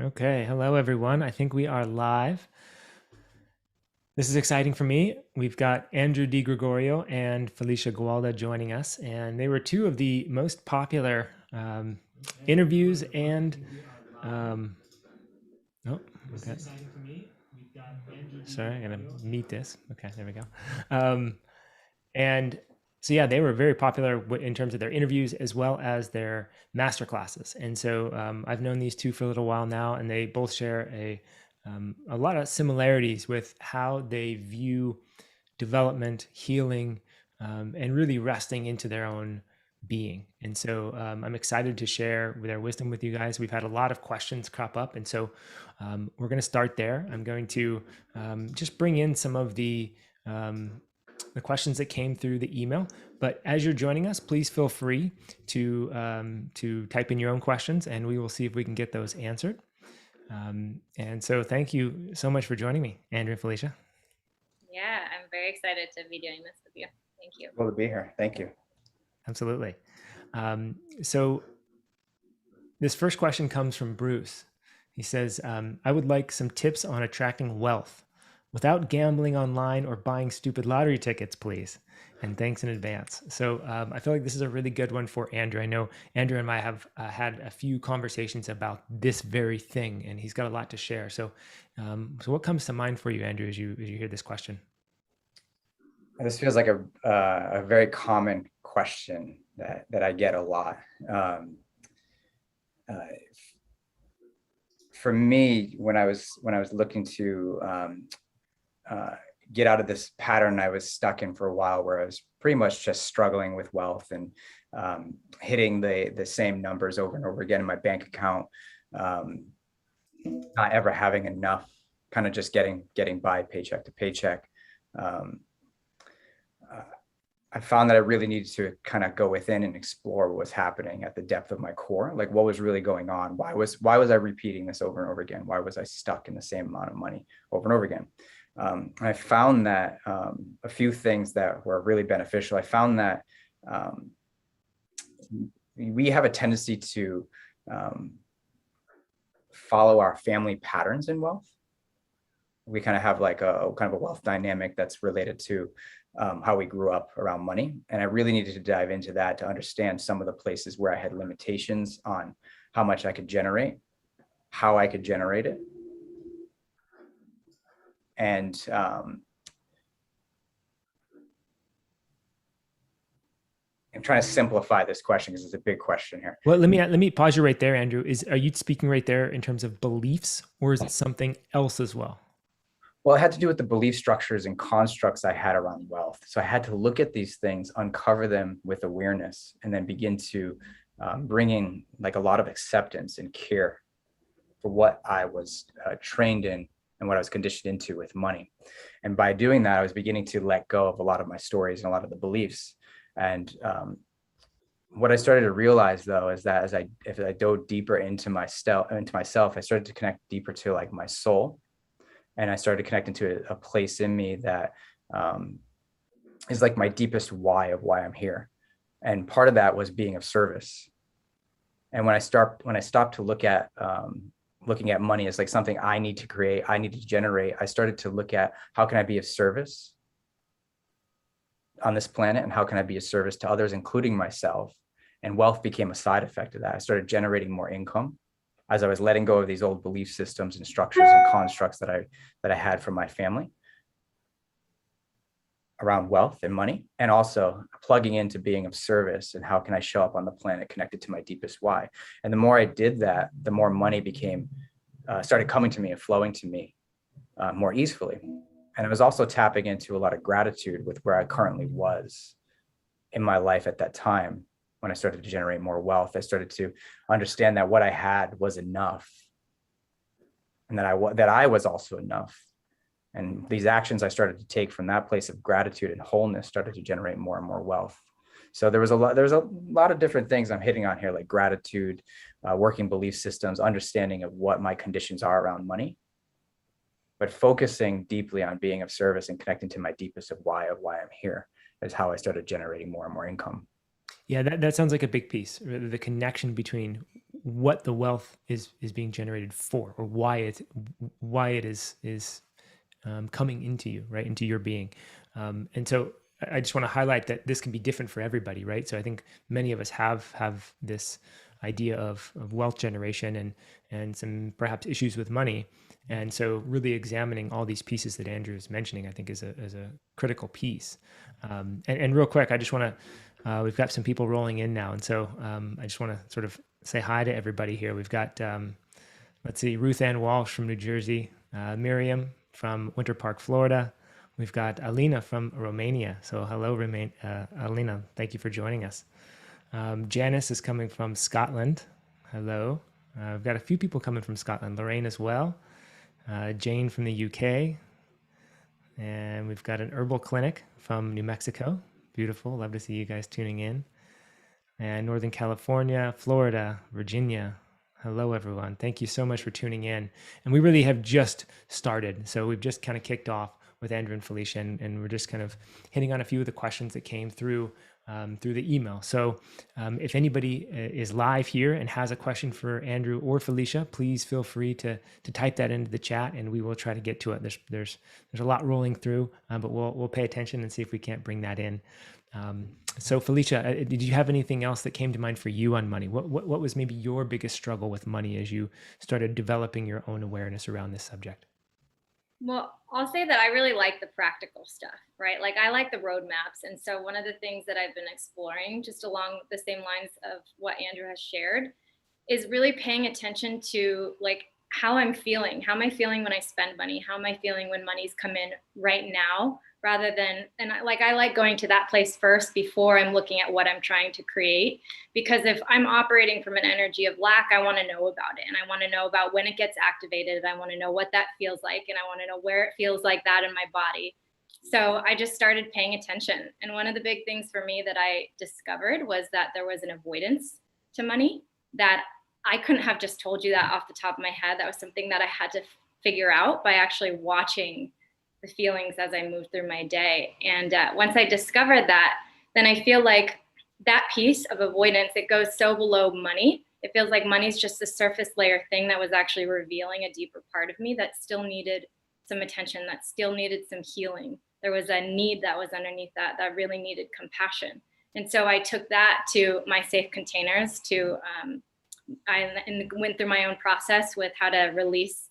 Okay, hello everyone. I think we are live. This is exciting for me. We've got Andrew DeGregorio and Felicia Gualda joining us, and they were two of the most popular interviews and oh, okay. Sorry, I gotta mute this. Okay, there we go. And so yeah, they were very popular in terms of their interviews as well as their master classes. And so I've known these two for a little while now, and they both share a lot of similarities with how they view development, healing, and really resting into their own being. And so I'm excited to share their wisdom with you guys. We've had a lot of questions crop up, and so we're going to start there. I'm going to just bring in some of the questions that came through the email. But as you're joining us, please feel free to type in your own questions, and we will see if we can get those answered. And so, thank you so much for joining me, Andrew and Felicia. Yeah, I'm very excited to be doing this with you. Thank you. Well to be here. Thank you. Absolutely. So, this first question comes from Bruce. He says, I would like some tips on attracting wealth without gambling online or buying stupid lottery tickets, please. And thanks in advance. So I feel like this is a really good one for Andrew. I know Andrew and I have had a few conversations about this very thing, and he's got a lot to share. So, so what comes to mind for you, Andrew, as you hear this question? This feels like a very common question that I get a lot. For me, when I was looking to get out of this pattern I was stuck in for a while, where I was pretty much just struggling with wealth and hitting the same numbers over and over again in my bank account, not ever having enough, kind of just getting by paycheck to paycheck. I found that I really needed to kind of go within and explore what was happening at the depth of my core, like what was really going on. Why was I repeating this over and over again? Why was I stuck in the same amount of money over and over again? I found that a few things that were really beneficial. I found that we have a tendency to follow our family patterns in wealth. We kind of have like a wealth dynamic that's related to how we grew up around money. And I really needed to dive into that to understand some of the places where I had limitations on how much I could generate, how I could generate it. And I'm trying to simplify this question because it's a big question here. Well, let me pause you right there, Andrew. Are you speaking right there in terms of beliefs, or is it something else as well? Well, it had to do with the belief structures and constructs I had around wealth. So I had to look at these things, uncover them with awareness, and then begin to bring in like a lot of acceptance and care for what I was trained in and what I was conditioned into with money. And by doing that, I was beginning to let go of a lot of my stories and a lot of the beliefs. And what I started to realize, though, is that as I dove deeper into myself, I started to connect deeper to like my soul. And I started connecting to a place in me that is like my deepest why of why I'm here. And part of that was being of service. And when I stopped to look at looking at money as like something I need to create, I need to generate, I started to look at how can I be of service on this planet, and how can I be of service to others, including myself. And wealth became a side effect of that. I started generating more income as I was letting go of these old belief systems and structures and constructs that I had from my family around wealth and money, and also plugging into being of service and how can I show up on the planet connected to my deepest why. And the more I did that, the more money started coming to me and flowing to me more easily. And I was also tapping into a lot of gratitude with where I currently was in my life at that time. When I started to generate more wealth, I started to understand that what I had was enough, and that I was also enough. And these actions I started to take from that place of gratitude and wholeness started to generate more and more wealth. So there's a lot of different things I'm hitting on here, like gratitude, working belief systems, understanding of what my conditions are around money, but focusing deeply on being of service and connecting to my deepest of why I'm here is how I started generating more and more income. Yeah, that sounds like a big piece, the connection between what the wealth is being generated for, or why it is coming into you, right, into your being. And so I just want to highlight that this can be different for everybody, right? So I think many of us have this idea of wealth generation and some perhaps issues with money. And so really examining all these pieces that Andrew is mentioning, I think is a critical piece. And real quick, I just want to, we've got some people rolling in now. And so I just want to sort of say hi to everybody here. We've got, let's see, Ruth Ann Walsh from New Jersey, Miriam from Winter Park, Florida. We've got Alina from Romania. So hello, Alina. Thank you for joining us. Janice is coming from Scotland. Hello. We've got a few people coming from Scotland. Lorraine as well. Jane from the UK. And we've got an herbal clinic from New Mexico. Beautiful. Love to see you guys tuning in. And Northern California, Florida, Virginia. Hello, everyone. Thank you so much for tuning in. And we really have just started. So we've just kind of kicked off with Andrew and Felicia, and we're just kind of hitting on a few of the questions that came through the email. So if anybody is live here and has a question for Andrew or Felicia, please feel free to type that into the chat, and we will try to get to it. There's a lot rolling through, but we'll pay attention and see if we can't bring that in. So Felicia, did you have anything else that came to mind for you on money? What was maybe your biggest struggle with money as you started developing your own awareness around this subject? Well, I'll say that I really like the practical stuff, right? Like I like the roadmaps. And so one of the things that I've been exploring, just along the same lines of what Andrew has shared, is really paying attention to like how I'm feeling. How am I feeling when I spend money? How am I feeling when money's come in right now? Rather than, and I like going to that place first before I'm looking at what I'm trying to create. Because if I'm operating from an energy of lack, I want to know about it. And I want to know about when it gets activated. I want to know what that feels like. And I want to know where it feels like that in my body. So I just started paying attention. And one of the big things for me that I discovered was that there was an avoidance to money, that I couldn't have just told you that off the top of my head. That was something that I had to figure out by actually watching the feelings as I moved through my day. And once I discovered that, then I feel like that piece of avoidance, it goes so below money. It feels like money's just a surface layer thing that was actually revealing a deeper part of me that still needed some attention, that still needed some healing. There was a need that was underneath that really needed compassion. And so I took that to my safe containers I went through my own process with how to release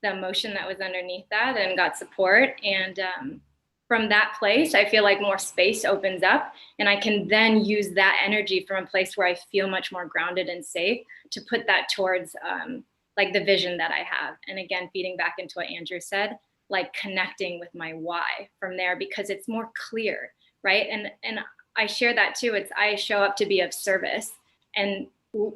the emotion that was underneath that and got support. And from that place, I feel like more space opens up and I can then use that energy from a place where I feel much more grounded and safe to put that towards like the vision that I have. And again, feeding back into what Andrew said, like connecting with my why from there, because it's more clear, right? And I share that too. It's I show up to be of service, and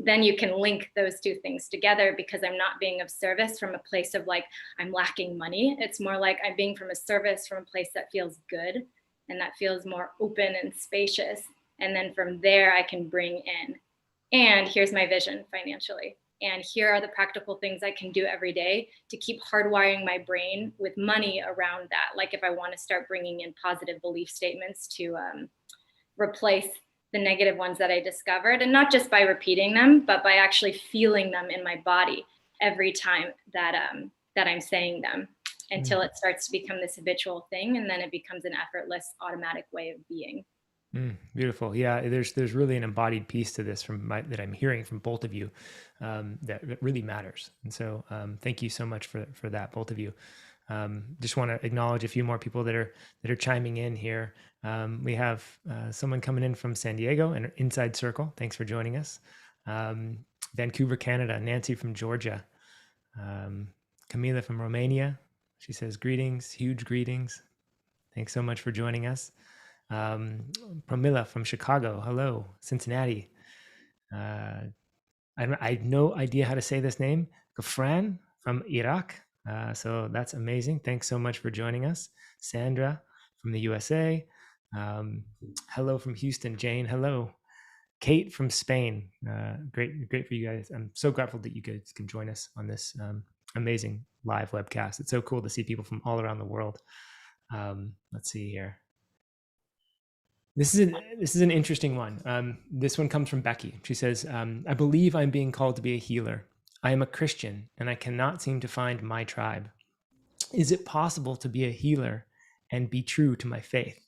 then you can link those two things together, because I'm not being of service from a place of like, I'm lacking money. It's more like I'm being from a service from a place that feels good and that feels more open and spacious. And then from there, I can bring in, and here's my vision financially. And here are the practical things I can do every day to keep hardwiring my brain with money around that. Like if I want to start bringing in positive belief statements to replace the negative ones that I discovered, and not just by repeating them, but by actually feeling them in my body every time that I'm saying them, until it starts to become this habitual thing, and then it becomes an effortless, automatic way of being. Beautiful. Yeah, there's really an embodied piece to this that I'm hearing from both of you that really matters. And so thank you so much for that, both of you. Just want to acknowledge a few more people that are chiming in here. We have someone coming in from San Diego, and Inside Circle. Thanks for joining us. Vancouver, Canada. Nancy from Georgia. Camila from Romania. She says greetings, huge greetings. Thanks so much for joining us. Pramila from Chicago. Hello, Cincinnati. I have no idea how to say this name. Gafran from Iraq. So that's amazing. Thanks so much for joining us. Sandra from the USA. Hello from Houston. Jane, hello. Kate from Spain. Great for you guys. I'm so grateful that you guys can join us on this amazing live webcast. It's so cool to see people from all around the world. Let's see here. This is an interesting one. This one comes from Becky. She says, "I believe I'm being called to be a healer. I am a Christian, and I cannot seem to find my tribe. Is it possible to be a healer and be true to my faith?"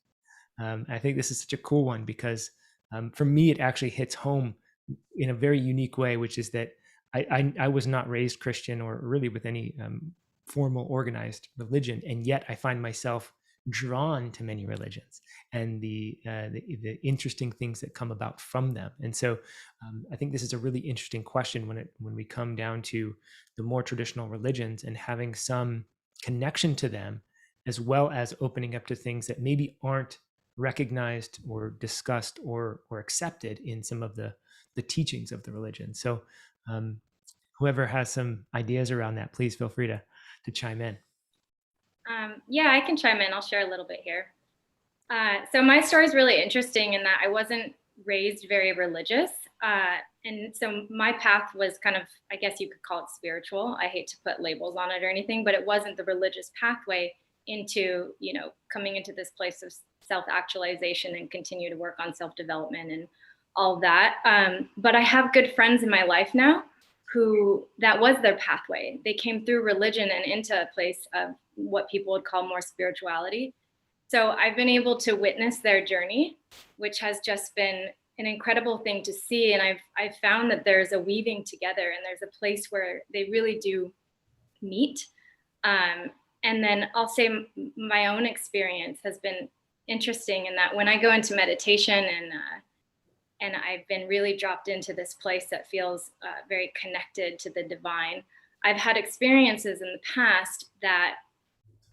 I think this is such a cool one because for me, it actually hits home in a very unique way, which is that I was not raised Christian or really with any formal organized religion, and yet I find myself drawn to many religions and the interesting things that come about from them. And so I think this is a really interesting question when we come down to the more traditional religions and having some connection to them, as well as opening up to things that maybe aren't recognized or discussed or accepted in some of the teachings of the religion. So whoever has some ideas around that, please feel free to chime in. Yeah, I can chime in. I'll share a little bit here. So my story is really interesting in that I wasn't raised very religious. And so my path was kind of, I guess you could call it spiritual. I hate to put labels on it or anything, but it wasn't the religious pathway into, coming into this place of self-actualization and continue to work on self-development and all of that. But I have good friends in my life now who that was their pathway. They came through religion and into a place of what people would call more spirituality. So I've been able to witness their journey, which has just been an incredible thing to see. And I've found that there's a weaving together and there's a place where they really do meet. And then I'll say my own experience has been interesting in that when I go into meditation and I've been really dropped into this place that feels very connected to the divine, I've had experiences in the past that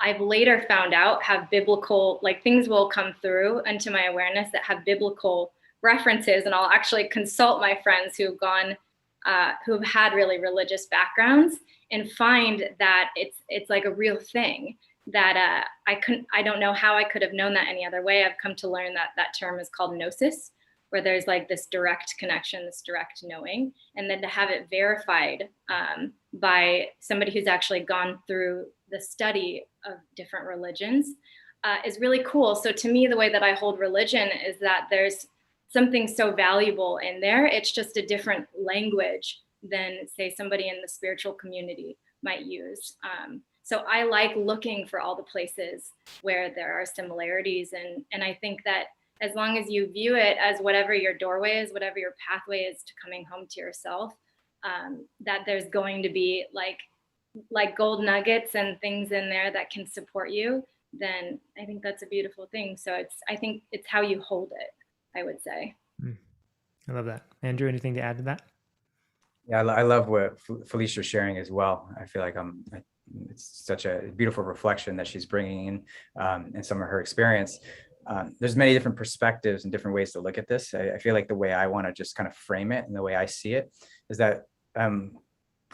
I've later found out have biblical, like things will come through into my awareness that have biblical references. And I'll actually consult my friends who've gone, who've had really religious backgrounds and find that it's like a real thing that I don't know how I could have known that any other way. I've come to learn that that term is called gnosis, where there's like this direct connection, this direct knowing, and then to have it verified by somebody who's actually gone through the study of different religions is really cool. So to me, the way that I hold religion is that there's something so valuable in there. It's just a different language than, say, somebody in the spiritual community might use. So I like looking for all the places where there are similarities. And I think that as long as you view it as whatever your doorway is, whatever your pathway is to coming home to yourself, that there's going to be like gold nuggets and things in there that can support you, then I think that's a beautiful thing. So I think it's how you hold it, I would say. I love that. Andrew, anything to add to that? Yeah, I love what Felicia's sharing as well. I feel like it's such a beautiful reflection that she's bringing in some of her experience. There's many different perspectives and different ways to look at this. I feel like the way I want to just kind of frame it and the way I see it is that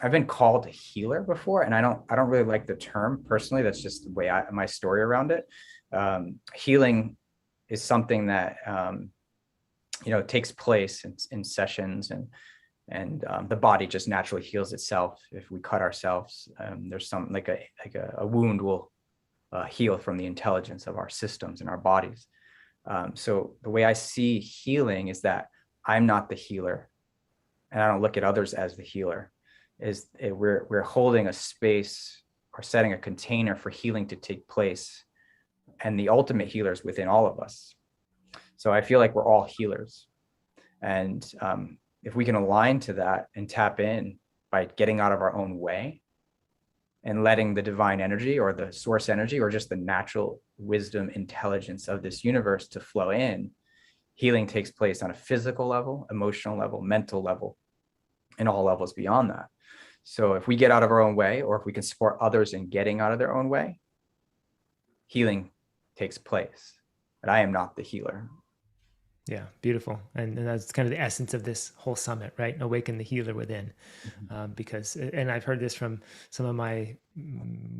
I've been called a healer before, and I don't really like the term personally. That's just the way my story around it. Healing is something that takes place in sessions, and the body just naturally heals itself. If we cut ourselves, there's some like a wound will heal from the intelligence of our systems and our bodies. So the way I see healing is that I'm not the healer, and I don't look at others as the healer. We're holding a space or setting a container for healing to take place, and the ultimate healer is within all of us. So I feel like we're all healers, and if we can align to that and tap in by getting out of our own way and letting the divine energy or the source energy or just the natural wisdom intelligence of this universe to flow in, healing takes place on a physical level, emotional level, mental level, and all levels beyond that. So if we get out of our own way, or if we can support others in getting out of their own way, healing takes place. But I am not the healer. Yeah, beautiful. And that's kind of the essence of this whole summit, right? Awaken the healer within. Mm-hmm. Because, and I've heard this from some of my,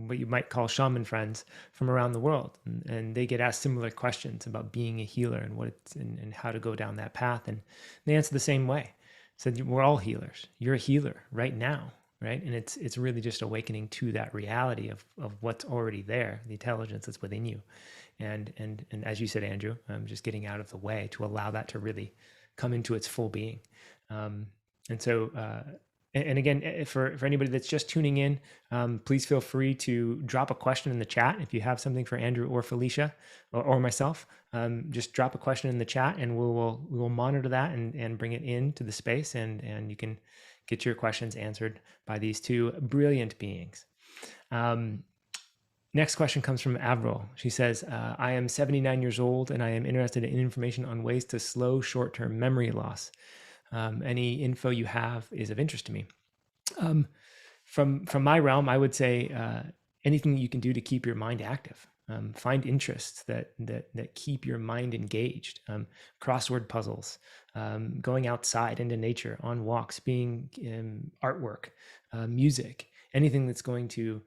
what you might call shaman friends from around the world. And they get asked similar questions about being a healer and what it's, and how to go down that path. And they answer the same way. So we're all healers. You're a healer right now, right? And it's really just awakening to that reality of what's already there, the intelligence that's within you. and as you said, Andrew, just getting out of the way to allow that to really come into its full being. And so, and again, for anybody that's just tuning in, please feel free to drop a question in the chat if you have something for Andrew or Felicia or myself. Just drop a question in the chat, and we will monitor that and bring it into the space, and you can get your questions answered by these two brilliant beings. Next question comes from Avril. She says, I am 79 years old and I am interested in information on ways to slow short-term memory loss. Any info you have is of interest to me. From my realm, I would say anything you can do to keep your mind active. Find interests that keep your mind engaged. Crossword puzzles, going outside into nature, on walks, being artwork, music, anything that's going to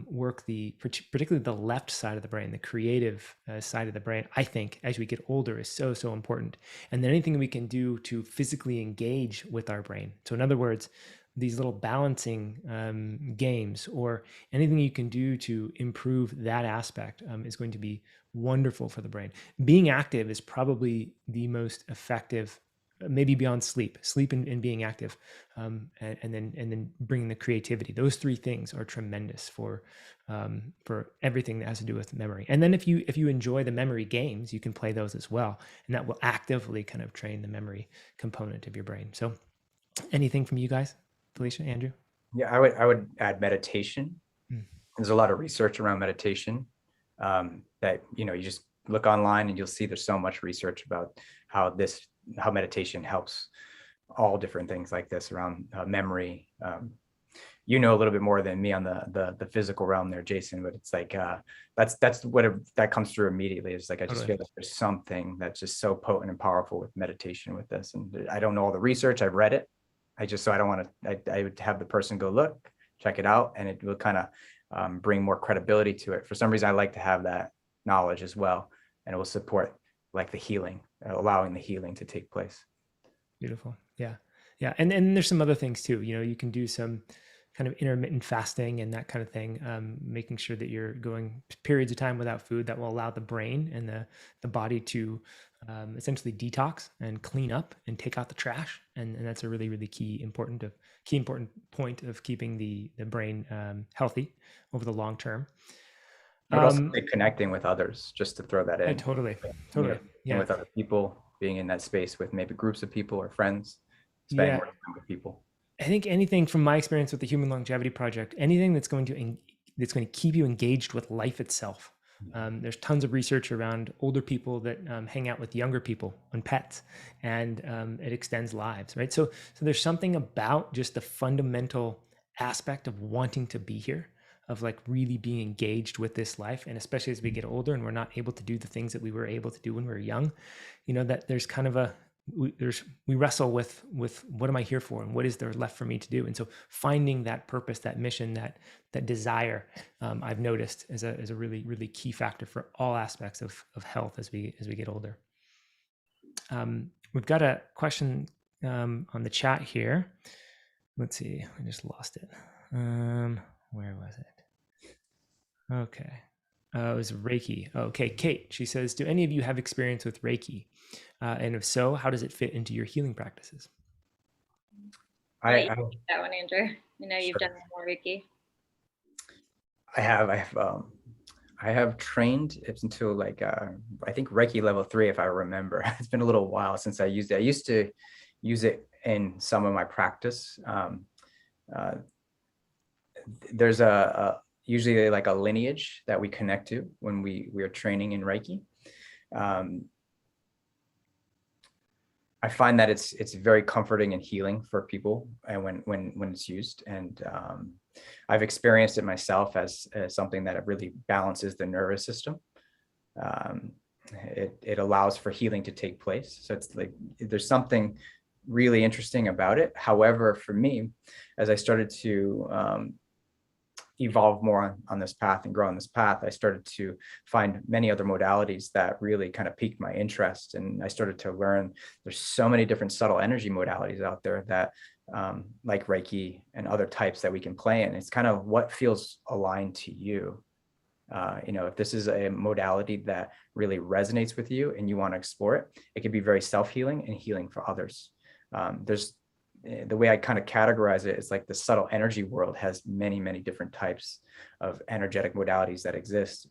work particularly the left side of the brain, the creative side of the brain, I think as we get older is so important. And then anything we can do to physically engage with our brain. So in other words, these little balancing games or anything you can do to improve that aspect is going to be wonderful for the brain. Being active is probably the most effective, maybe beyond sleep and being active, and then bringing the creativity. Those three things are tremendous for everything that has to do with memory. And then if you enjoy the memory games, you can play those as well, and that will actively kind of train the memory component of your brain. So anything from you guys, Felicia, Andrew? Yeah, I would add meditation. There's a lot of research around meditation that, you just look online and you'll see there's so much research about how meditation helps all different things like this around memory. A little bit more than me on the physical realm there, Jason, but it's like that's what that comes through immediately. It's like I just feel like there's something that's just so potent and powerful with meditation with this. And I don't know all the research, I've read it. I don't want to, I would have the person go look, check it out, and it will kind of bring more credibility to it. For some reason, I like to have that knowledge as well, and it will support like the healing, allowing the healing to take place. Beautiful. Yeah. And there's some other things too. You can do some kind of intermittent fasting and that kind of thing, making sure that you're going periods of time without food that will allow the brain and the body to essentially detox and clean up and take out the trash. And that's a really, really key important point of keeping the brain healthy over the long term. But also connecting with others, just to throw that in. Totally. Yeah. With other people, being in that space with maybe groups of people or friends, spending more time with people. I think anything from my experience with the Human Longevity Project, anything that's going to keep you engaged with life itself. There's tons of research around older people that hang out with younger people and pets, and it extends lives, right? So there's something about just the fundamental aspect of wanting to be here, of like really being engaged with this life. And especially as we get older and we're not able to do the things that we were able to do when we were young, that there's kind of we wrestle with what am I here for and what is there left for me to do? And so finding that purpose, that mission, that desire, I've noticed is a really, really key factor for all aspects of health as we get older. We've got a question on the chat here. Let's see, I just lost it. Where was it? Okay. It was Reiki. Okay, Kate, she says, do any of you have experience with Reiki? And if so, how does it fit into your healing practices? I that one, Andrew. I know you've done more Reiki. I have trained it until like I think Reiki level 3, if I remember. It's been a little while since I used it. I used to use it in some of my practice. There's usually like a lineage that we connect to when we are training in Reiki. I find that it's very comforting and healing for people, and when it's used, and I've experienced it myself as something that really balances the nervous system. It allows for healing to take place. So it's like there's something really interesting about it. However, for me, as I started to evolve more on this path and grow on this path, I started to find many other modalities that really kind of piqued my interest. And I started to learn there's so many different subtle energy modalities out there that like Reiki and other types that we can play in. It's kind of what feels aligned to you. If this is a modality that really resonates with you and you want to explore it, it can be very self-healing and healing for others. There's the way I kind of categorize it is like the subtle energy world has many, many different types of energetic modalities that exist.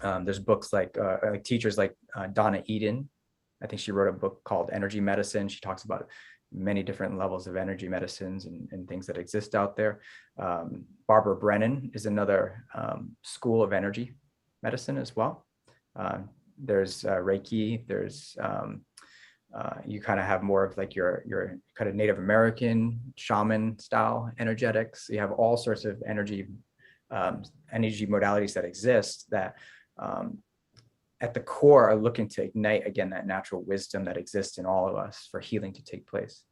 There's books like teachers like Donna Eden. I think she wrote a book called Energy Medicine. She talks about many different levels of energy medicines and things that exist out there. Barbara Brennan is another school of energy medicine as well. There's Reiki. There's you kind of have more of like your kind of Native American shaman style energetics. You have all sorts of energy modalities that exist that at the core are looking to ignite, again, that natural wisdom that exists in all of us for healing to take place.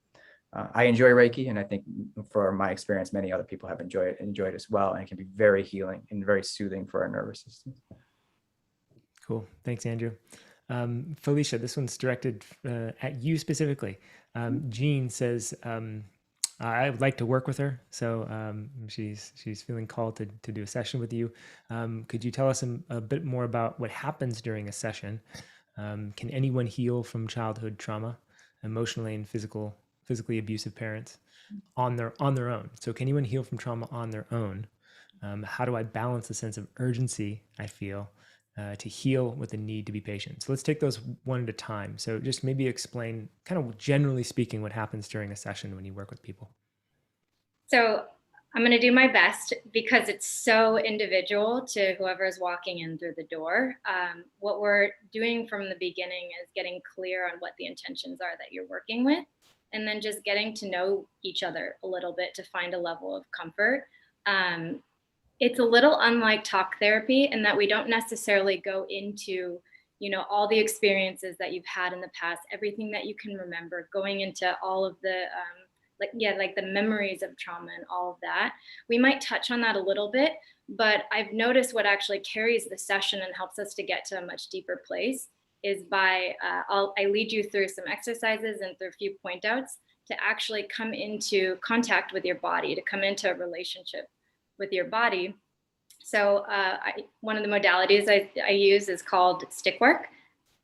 I enjoy Reiki, and I think for my experience, many other people have enjoyed it as well. And it can be very healing and very soothing for our nervous system. Cool. Thanks, Andrew. Felicia, this one's directed at you specifically. Jean says, I would like to work with her. So she's feeling called to do a session with you. Could you tell us a bit more about what happens during a session? Can anyone heal from childhood trauma, emotionally and physically abusive parents on their own? So can anyone heal from trauma on their own? How do I balance the sense of urgency I feel to heal with the need to be patient? So let's take those one at a time. So just maybe explain kind of generally speaking what happens during a session when you work with people. So I'm going to do my best because it's so individual to whoever is walking in through the door. What we're doing from the beginning is getting clear on what the intentions are that you're working with, and then just getting to know each other a little bit to find a level of comfort. It's a little unlike talk therapy in that we don't necessarily go into, all the experiences that you've had in the past, everything that you can remember, going into all of the, like the memories of trauma and all of that. We might touch on that a little bit, but I've noticed what actually carries the session and helps us to get to a much deeper place is by, I lead you through some exercises and through a few point outs to actually come into contact with your body, to come into a relationship with your body. So one of the modalities I use is called stick work.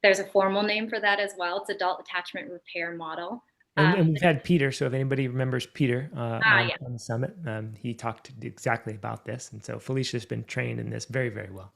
There's a formal name for that as well. It's adult attachment repair model. And we've had Peter. So if anybody remembers Peter on the summit, he talked exactly about this. And so Felicia's been trained in this very, very well.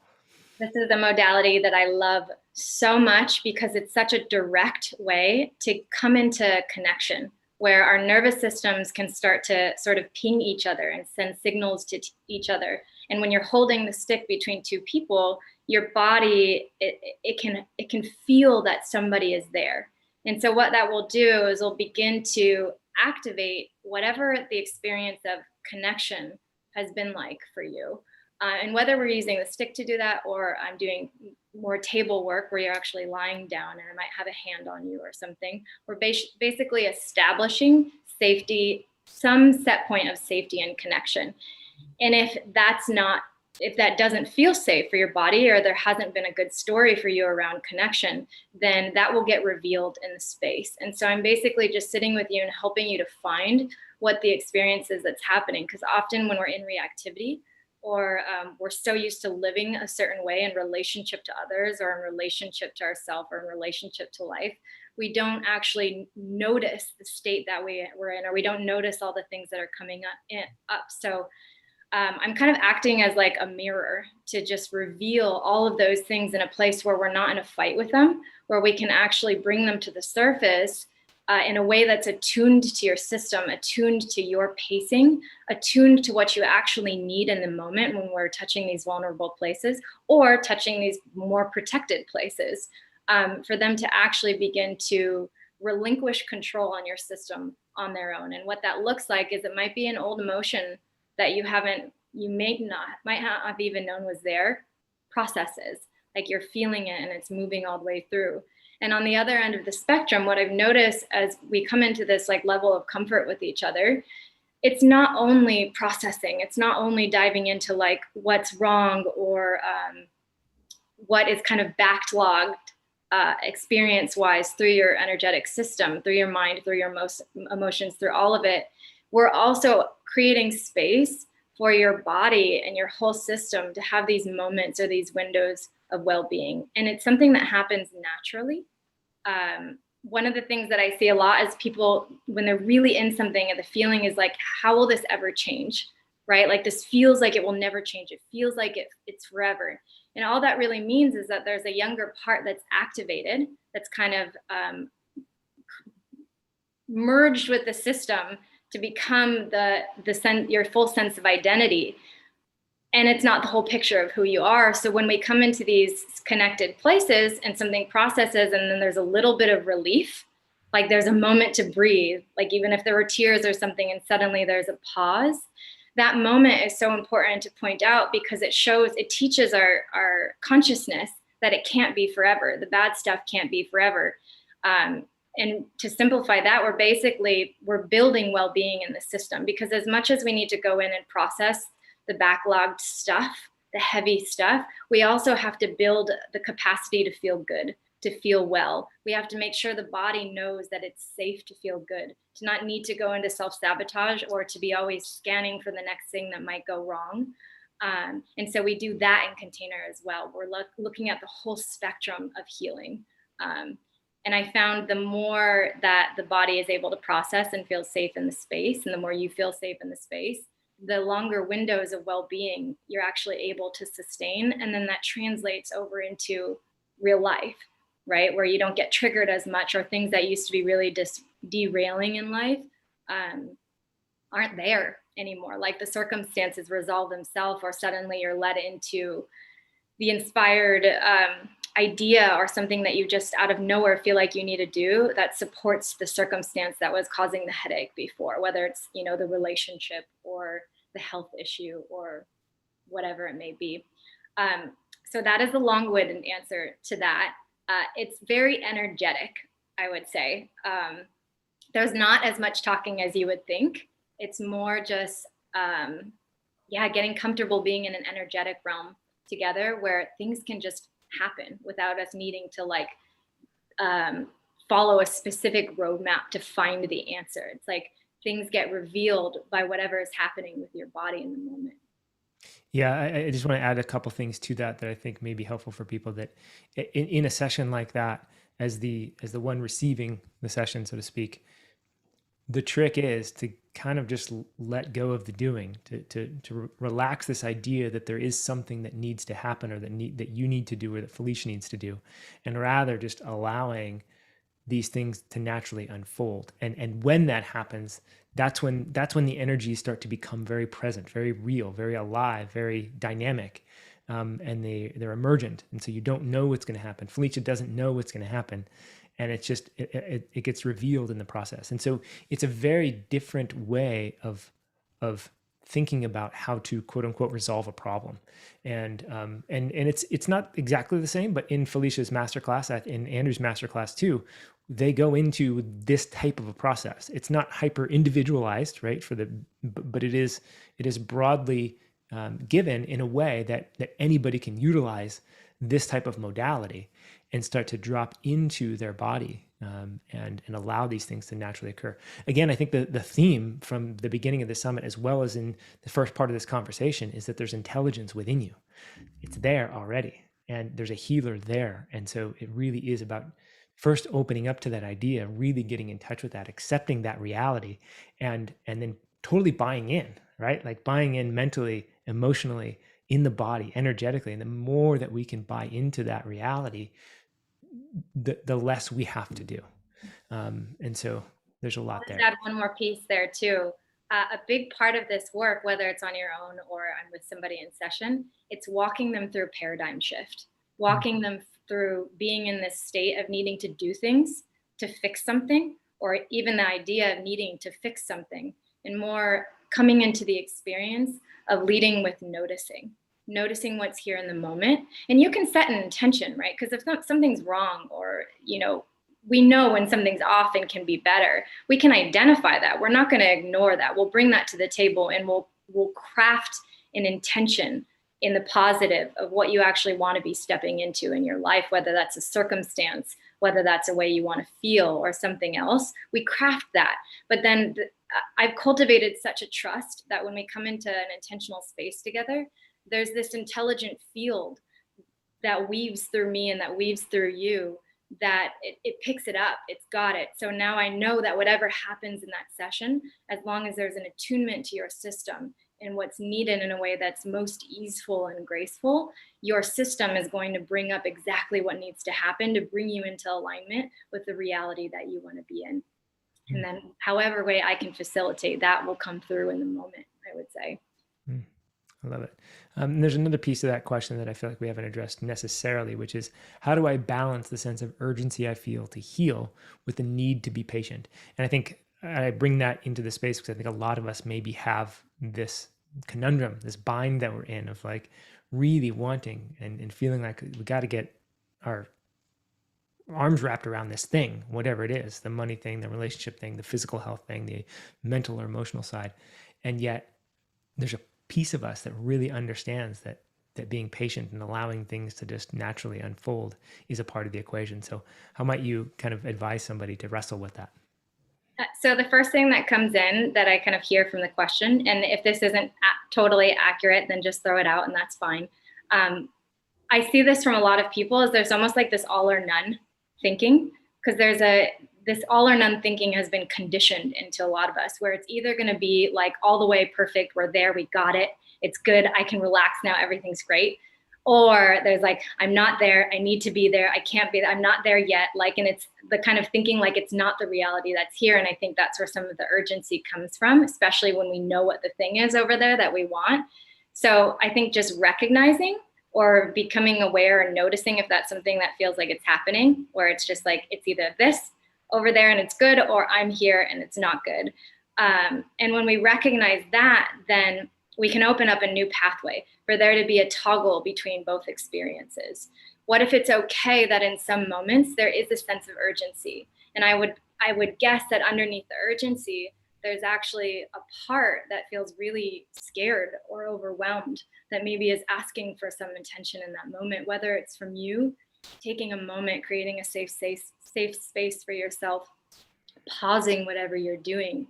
This is a modality that I love so much because it's such a direct way to come into connection, where our nervous systems can start to sort of ping each other and send signals to each other. And when you're holding the stick between two people, your body, it can feel that somebody is there. And so what that will do is it'll begin to activate whatever the experience of connection has been like for you. And whether we're using the stick to do that, or I'm doing more table work where you're actually lying down and I might have a hand on you or something, we're basically establishing safety, some set point of safety and connection. And if that doesn't feel safe for your body, or there hasn't been a good story for you around connection, then that will get revealed in the space. And so I'm basically just sitting with you and helping you to find what the experience is that's happening. Because often when we're in reactivity, or we're so used to living a certain way in relationship to others, or in relationship to ourselves, or in relationship to life, we don't actually notice the state that we're in, or we don't notice all the things that are coming up. So I'm kind of acting as like a mirror to just reveal all of those things in a place where we're not in a fight with them, where we can actually bring them to the surface in a way that's attuned to your system, attuned to your pacing, attuned to what you actually need in the moment when we're touching these vulnerable places or touching these more protected places, for them to actually begin to relinquish control on your system on their own. And what that looks like is it might be an old emotion that you might not have even known was there, processes, like you're feeling it and it's moving all the way through. And on the other end of the spectrum, what I've noticed as we come into this like level of comfort with each other, it's not only processing, it's not only diving into like what's wrong or what is kind of backlogged experience-wise through your energetic system, through your mind, through your emotions, through all of it. We're also creating space for your body and your whole system to have these moments or these windows of well-being. And it's something that happens naturally. One of the things that I see a lot is people, when they're really in something and the feeling is like, how will this ever change? Right? Like this feels like it will never change. It feels like it's forever. And all that really means is that there's a younger part that's activated, that's kind of merged with the system to become your full sense of identity. And it's not the whole picture of who you are. So when we come into these connected places and something processes, and then there's a little bit of relief, like there's a moment to breathe, like even if there were tears or something and suddenly there's a pause, that moment is so important to point out, because it teaches our consciousness that it can't be forever. The bad stuff can't be forever. And to simplify that, we're building well-being in the system, because as much as we need to go in and process the backlogged stuff, the heavy stuff, we also have to build the capacity to feel good, to feel well. We have to make sure the body knows that it's safe to feel good, to not need to go into self-sabotage or to be always scanning for the next thing that might go wrong. And so we do that in container as well. We're looking at the whole spectrum of healing. And I found the more that the body is able to process and feel safe in the space, and the more you feel safe in the space, the longer windows of well-being you're actually able to sustain. And then that translates over into real life, right? Where you don't get triggered as much, or things that used to be really derailing in life aren't there anymore. Like the circumstances resolve themselves, or suddenly you're led into the inspired idea or something that you just out of nowhere feel like you need to do that supports the circumstance that was causing the headache before, whether it's, the relationship or the health issue or whatever it may be. So that is the long-winded answer to that. It's very energetic, I would say. There's not as much talking as you would think. It's more just, getting comfortable being in an energetic realm together where things can just happen without us needing to follow a specific roadmap to find the answer. It's like things get revealed by whatever is happening with your body in the moment. Yeah, I just want to add a couple things to that I think may be helpful for people, that in a session like that, as the one receiving the session, so to speak, the trick is to kind of just let go of the doing, to relax this idea that there is something that needs to happen, or that you need to do, or that Felicia needs to do, and rather just allowing these things to naturally unfold. And when that happens, that's when the energies start to become very present, very real, very alive, very dynamic, and they're emergent. And so you don't know what's going to happen. Felicia doesn't know what's going to happen. And it's just, it gets revealed in the process. And so it's a very different way of thinking about how to quote unquote resolve a problem. And it's not exactly the same, but in Felicia's masterclass, in Andrew's masterclass too, they go into this type of a process. It's not hyper individualized, right? But it is broadly given in a way that anybody can utilize this type of modality and start to drop into their body, and allow these things to naturally occur. Again, I think the theme from the beginning of the summit, as well as in the first part of this conversation, is that there's intelligence within you. It's there already, and there's a healer there. And so it really is about first opening up to that idea, really getting in touch with that, accepting that reality, and then totally buying in, right? Like buying in mentally, emotionally, in the body, energetically. And the more that we can buy into that reality, the less we have to do. And so there's a lot there. I'll just add one more piece there too. A big part of this work, whether it's on your own or I'm with somebody in session, it's walking them through paradigm shift, walking them through being in this state of needing to do things to fix something, or even the idea of needing to fix something, and more coming into the experience of leading with noticing what's here in the moment. And you can set an intention, right? Because if something's wrong, or, we know when something's off and can be better, we can identify that. We're not going to ignore that. We'll bring that to the table, and we'll craft an intention in the positive of what you actually want to be stepping into in your life, whether that's a circumstance whether that's a way you want to feel or something else. We craft that. But then I've cultivated such a trust that when we come into an intentional space together, there's this intelligent field that weaves through me and that weaves through you, that it picks it up. It's got it. So now I know that whatever happens in that session, as long as there's an attunement to your system and what's needed in a way that's most easeful and graceful, your system is going to bring up exactly what needs to happen to bring you into alignment with the reality that you want to be in. And then however way I can facilitate that will come through in the moment, I would say. I love it. There's another piece of that question that I feel like we haven't addressed necessarily, which is how do I balance the sense of urgency I feel to heal with the need to be patient? And I think I bring that into the space because I think a lot of us maybe have this conundrum, this bind that we're in of like really wanting and feeling like we got to get our arms wrapped around this thing, whatever it is, the money thing, the relationship thing, the physical health thing, the mental or emotional side. And yet there's a piece of us that really understands that being patient and allowing things to just naturally unfold is a part of the equation. So how might you kind of advise somebody to wrestle with that? So the first thing that comes in that I kind of hear from the question, and if this isn't totally accurate, then just throw it out and that's fine. I see this from a lot of people is there's almost like this all or none thinking, because this all or none thinking has been conditioned into a lot of us, where it's either going to be like all the way perfect, we're there, we got it, it's good, I can relax now, everything's great. Or there's like, I'm not there, I need to be there, I can't be there, I'm not there yet. Like, and it's the kind of thinking like it's not the reality that's here. And I think that's where some of the urgency comes from, especially when we know what the thing is over there that we want. So I think just recognizing or becoming aware and noticing if that's something that feels like it's happening, where it's just like, it's either this over there and it's good, or I'm here and it's not good. And when we recognize that, then we can open up a new pathway for there to be a toggle between both experiences. What if it's okay that in some moments there is a sense of urgency? And I would guess that underneath the urgency, there's actually a part that feels really scared or overwhelmed that maybe is asking for some attention in that moment, whether it's from you taking a moment, creating a safe space for yourself, pausing whatever you're doing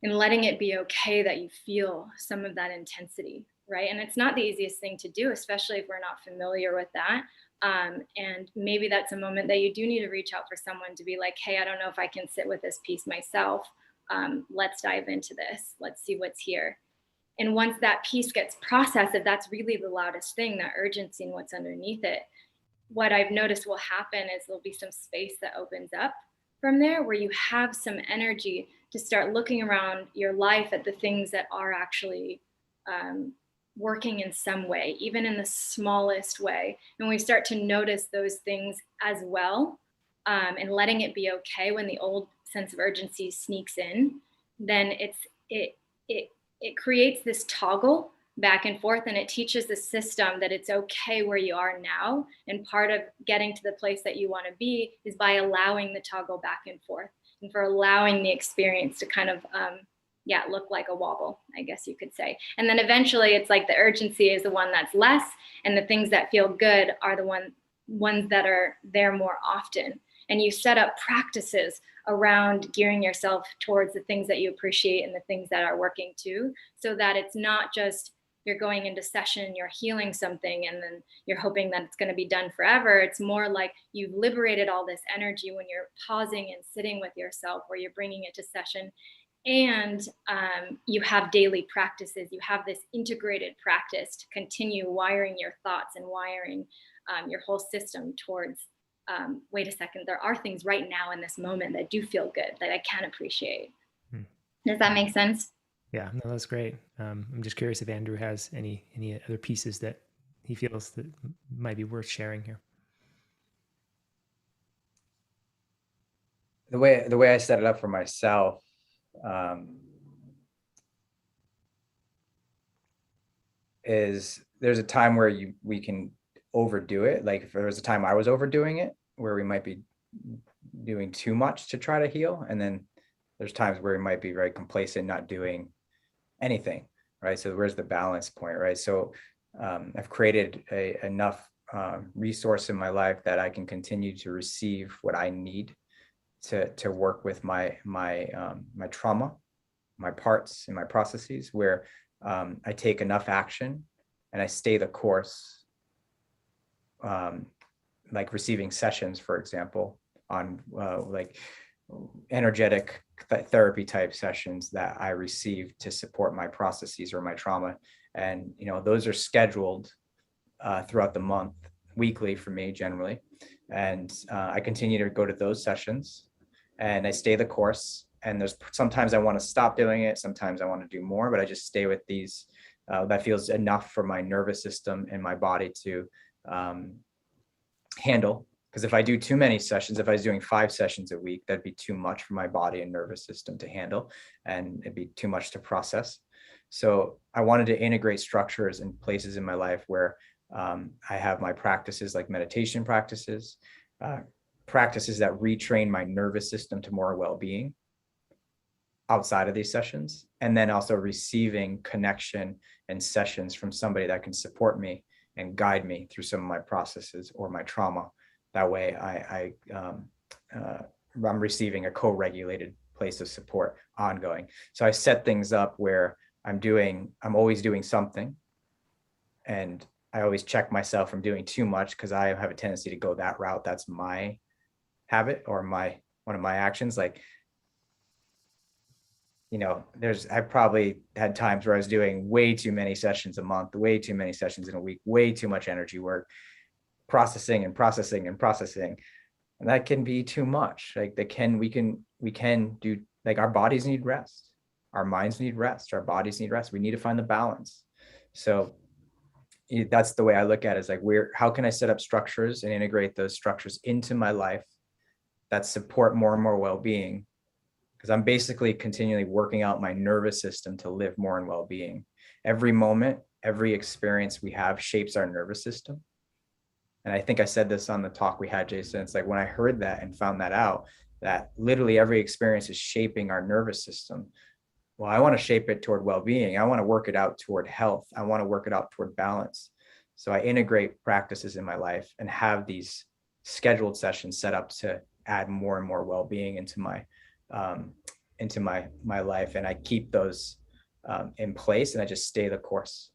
and letting it be okay that you feel some of that intensity, right? And it's not the easiest thing to do, especially if we're not familiar with that. And maybe that's a moment that you do need to reach out for someone to be like, hey, I don't know if I can sit with this piece myself. Let's dive into this. Let's see what's here. And once that piece gets processed, if that's really the loudest thing, that urgency and what's underneath it, what I've noticed will happen is there'll be some space that opens up from there where you have some energy to start looking around your life at the things that are actually working in some way, even in the smallest way. And we start to notice those things as well, and letting it be okay when the old sense of urgency sneaks in, then it creates this toggle back and forth, and it teaches the system that it's okay where you are now. And part of getting to the place that you want to be is by allowing the toggle back and forth, and for allowing the experience to kind of look like a wobble, I guess you could say. And then eventually it's like the urgency is the one that's less, and the things that feel good are the ones that are there more often. And you set up practices around gearing yourself towards the things that you appreciate and the things that are working too, so that it's not just you're going into session, you're healing something, and then you're hoping that it's going to be done forever. It's more like you've liberated all this energy when you're pausing and sitting with yourself, where you're bringing it to session. And you have daily practices. You have this integrated practice to continue wiring your thoughts and wiring your whole system towards, wait a second, there are things right now in this moment that do feel good, that I can appreciate. Does that make sense? Yeah, no, that's great. I'm just curious if Andrew has any other pieces that he feels that might be worth sharing here. The way I set it up for myself, is there's a time where we can overdo it. Like if there was a time I was overdoing it, where we might be doing too much to try to heal, and then there's times where we might be very complacent, not doing anything, right? So where's the balance point, right? So I've created enough resource in my life that I can continue to receive what I need to work with my trauma, my parts and my processes, where I take enough action and I stay the course, like receiving sessions, for example, on like energetic therapy type sessions that I receive to support my processes or my trauma. And, those are scheduled throughout the month, weekly for me generally. And I continue to go to those sessions and I stay the course. And there's sometimes I want to stop doing it. Sometimes I want to do more, but I just stay with these. That feels enough for my nervous system and my body to handle. Because if I do too many sessions, if I was doing 5 sessions a week, that'd be too much for my body and nervous system to handle, and it'd be too much to process. So I wanted to integrate structures and places in my life where I have my practices, like meditation practices, practices that retrain my nervous system to more well-being outside of these sessions, and then also receiving connection and sessions from somebody that can support me and guide me through some of my processes or my trauma. That way I'm receiving a co-regulated place of support ongoing. So I set things up where I'm always doing something, and I always check myself from doing too much, because I have a tendency to go that route. That's my habit or one of my actions. Like, I've probably had times where I was doing way too many sessions a month, way too many sessions in a week, way too much energy work, processing and processing and processing. And that can be too much. Like we can do, like, our bodies need rest. Our minds need rest. Our bodies need rest. We need to find the balance. So that's the way I look at it, is like, how can I set up structures and integrate those structures into my life that support more and more well-being? Because I'm basically continually working out my nervous system to live more in well-being. Every moment, every experience we have shapes our nervous system. And I think I said this on the talk we had, Jason. It's like, when I heard that and found that out, that literally every experience is shaping our nervous system. Well, I want to shape it toward well-being. I want to work it out toward health. I want to work it out toward balance. So I integrate practices in my life and have these scheduled sessions set up to add more and more well-being into my life. And I keep those in place, and I just stay the course.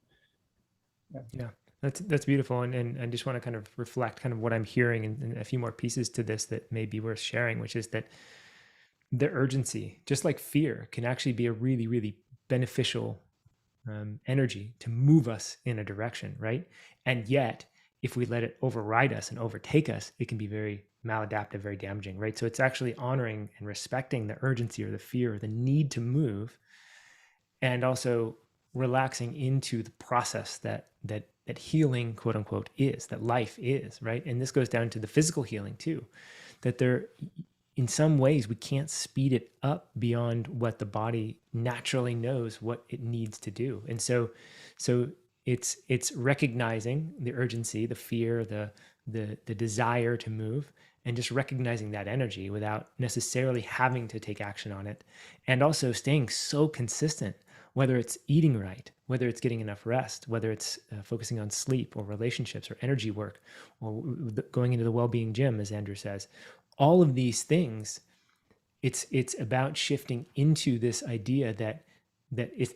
Yeah. That's beautiful. And I just want to kind of reflect kind of what I'm hearing, and a few more pieces to this that may be worth sharing, which is that the urgency, just like fear, can actually be a really, really beneficial energy to move us in a direction, right? And yet, if we let it override us and overtake us, it can be very maladaptive, very damaging, right? So it's actually honoring and respecting the urgency or the fear or the need to move, and also relaxing into the process that healing, quote unquote, is, that life is, right? And this goes down to the physical healing too, that there, in some ways, we can't speed it up beyond what the body naturally knows what it needs to do. And so it's recognizing the urgency, the fear, the desire to move, and just recognizing that energy without necessarily having to take action on it. And also staying so consistent, whether it's eating right, whether it's getting enough rest, whether it's focusing on sleep or relationships or energy work, or going into the well-being gym, as Andrew says. All of these things, it's about shifting into this idea that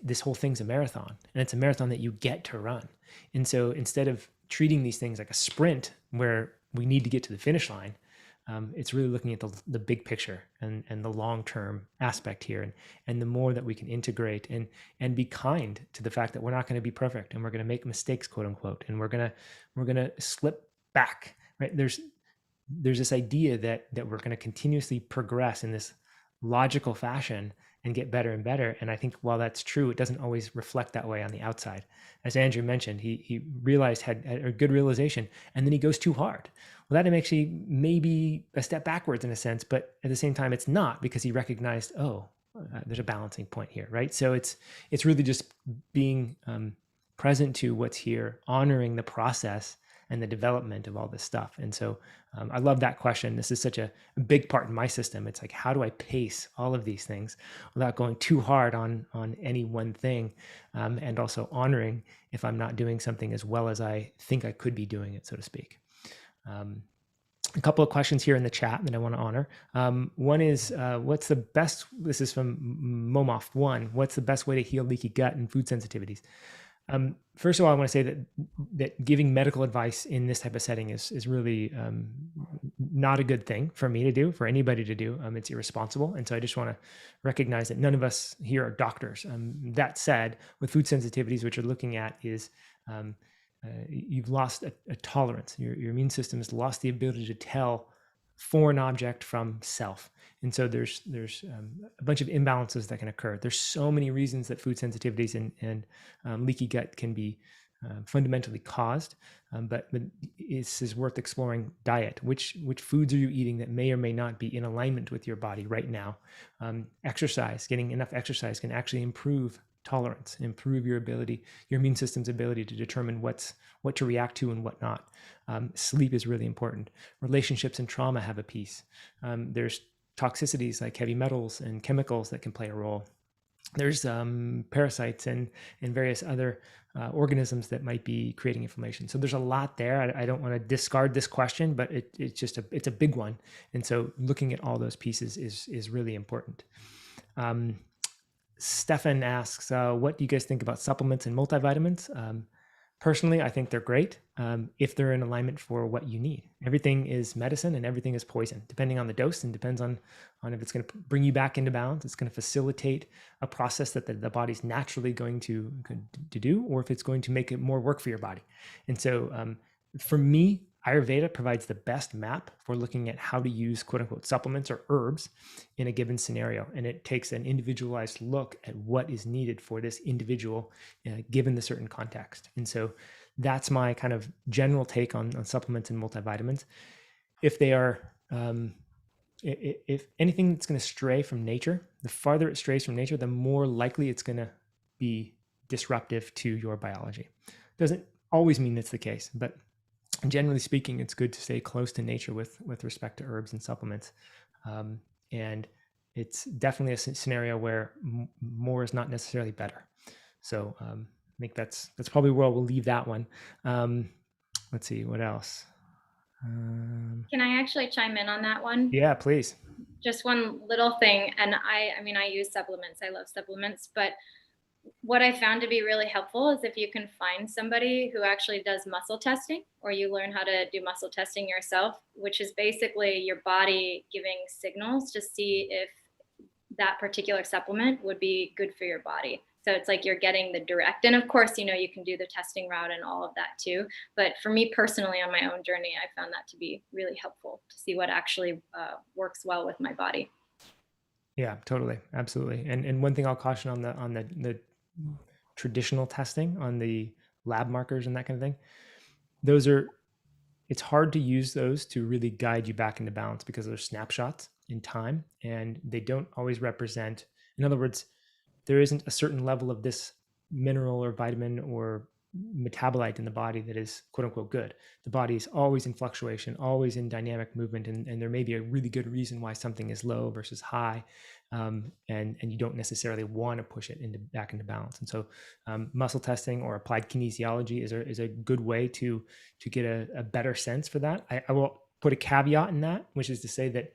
this whole thing's a marathon, and it's a marathon that you get to run. And so instead of treating these things like a sprint where we need to get to the finish line, it's really looking at the big picture and the long-term aspect here. And the more that we can integrate and be kind to the fact that we're not going to be perfect, and we're going to make mistakes, quote unquote, and we're going to slip back, right? There's this idea that we're going to continuously progress in this logical fashion and get better and better. And I think while that's true, it doesn't always reflect that way on the outside. As Andrew mentioned, he realized, had a good realization, and then he goes too hard. Well, that actually maybe a step backwards in a sense, but at the same time, it's not, because he recognized, there's a balancing point here, right? So it's really just being present to what's here, honoring the process, and the development of all this stuff. And so I love that question. This is such a big part in my system. It's like, how do I pace all of these things without going too hard on any one thing, and also honoring if I'm not doing something as well as I think I could be doing it, so to speak. A couple of questions here in the chat that I want to honor. One is, what's the best, this is from Momoff1, what's the best way to heal leaky gut and food sensitivities? First of all, I want to say that giving medical advice in this type of setting is really not a good thing for me to do, for anybody to do. It's irresponsible. And so I just want to recognize that none of us here are doctors. That said, with food sensitivities, what you're looking at is you've lost a tolerance. Your immune system has lost the ability to tell foreign object from self. And so there's a bunch of imbalances that can occur. There's so many reasons that food sensitivities and leaky gut can be fundamentally caused, but this is worth exploring. Diet. Which foods are you eating that may or may not be in alignment with your body right now? Exercise. Getting enough exercise can actually improve tolerance, improve your immune system's ability to determine what to react to and what not. Sleep is really important. Relationships and trauma have a piece. There's toxicities like heavy metals and chemicals that can play a role. There's parasites and various other organisms that might be creating inflammation. So there's a lot there. I don't want to discard this question, but it's a big one. And so looking at all those pieces is really important. Stefan asks, what do you guys think about supplements and multivitamins? Personally, I think they're great if they're in alignment for what you need. Everything is medicine and everything is poison, depending on the dose, and depends on if it's going to bring you back into balance, it's going to facilitate a process that the body's naturally going to do, or if it's going to make it more work for your body. And so for me, Ayurveda provides the best map for looking at how to use quote unquote supplements or herbs in a given scenario. And it takes an individualized look at what is needed for this individual given the certain context. And so that's my kind of general take on supplements and multivitamins. If they are, if anything that's going to stray from nature, the farther it strays from nature, the more likely it's going to be disruptive to your biology. Doesn't always mean it's the case, but generally speaking, it's good to stay close to nature with respect to herbs and supplements. And it's definitely a scenario where more is not necessarily better. So I think that's probably where we'll leave that one. Let's see, what else? Can I actually chime in on that one? Yeah, please. Just one little thing. And I mean, I use supplements. I love supplements, but what I found to be really helpful is if you can find somebody who actually does muscle testing, or you learn how to do muscle testing yourself, which is basically your body giving signals to see if that particular supplement would be good for your body. So it's like you're getting the direct, and of course, you can do the testing route and all of that too. But for me personally, on my own journey, I found that to be really helpful to see what actually works well with my body. Yeah, totally. Absolutely. And one thing I'll caution on the traditional testing, on the lab markers and that kind of thing, it's hard to use those to really guide you back into balance because they're snapshots in time and they don't always represent. In other words, there isn't a certain level of this mineral or vitamin or metabolite in the body that is quote unquote good. The body is always in fluctuation, always in dynamic movement, and there may be a really good reason why something is low versus high, and you don't necessarily want to push it back into balance. And so muscle testing or applied kinesiology is a good way to get a better sense for that. I will put a caveat in that, which is to say that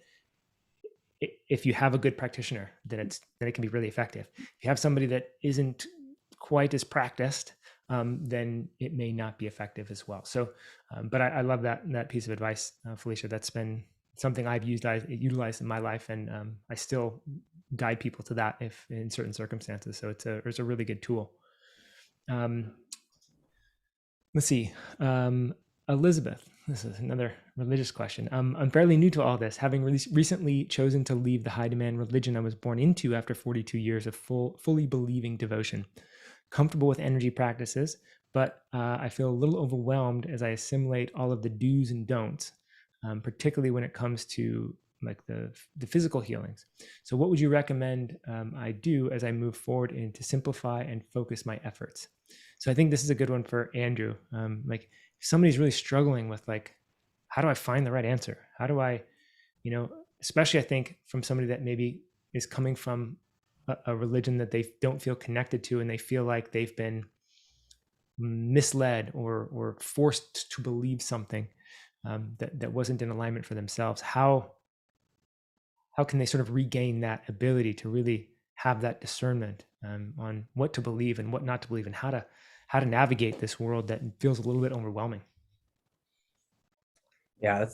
if you have a good practitioner, then it can be really effective. If you have somebody that isn't quite as practiced, then it may not be effective as well. So, but I love that piece of advice, Felicia. That's been something I've utilized in my life, and I still guide people to that if in certain circumstances. So it's a really good tool. Let's see, Elizabeth. This is another religious question. I'm fairly new to all this, having recently chosen to leave the high-demand religion I was born into after 42 years of fully believing devotion. Comfortable with energy practices, but I feel a little overwhelmed as I assimilate all of the do's and don'ts, particularly when it comes to like the physical healings. So what would you recommend I do as I move forward and to simplify and focus my efforts? So I think this is a good one for Andrew. Like, somebody's really struggling with like, how do I find the right answer? How do I, especially I think from somebody that maybe is coming from a religion that they don't feel connected to, and they feel like they've been misled or forced to believe something that wasn't in alignment for themselves. How can they sort of regain that ability to really have that discernment on what to believe and what not to believe, and how to navigate this world that feels a little bit overwhelming? Yeah,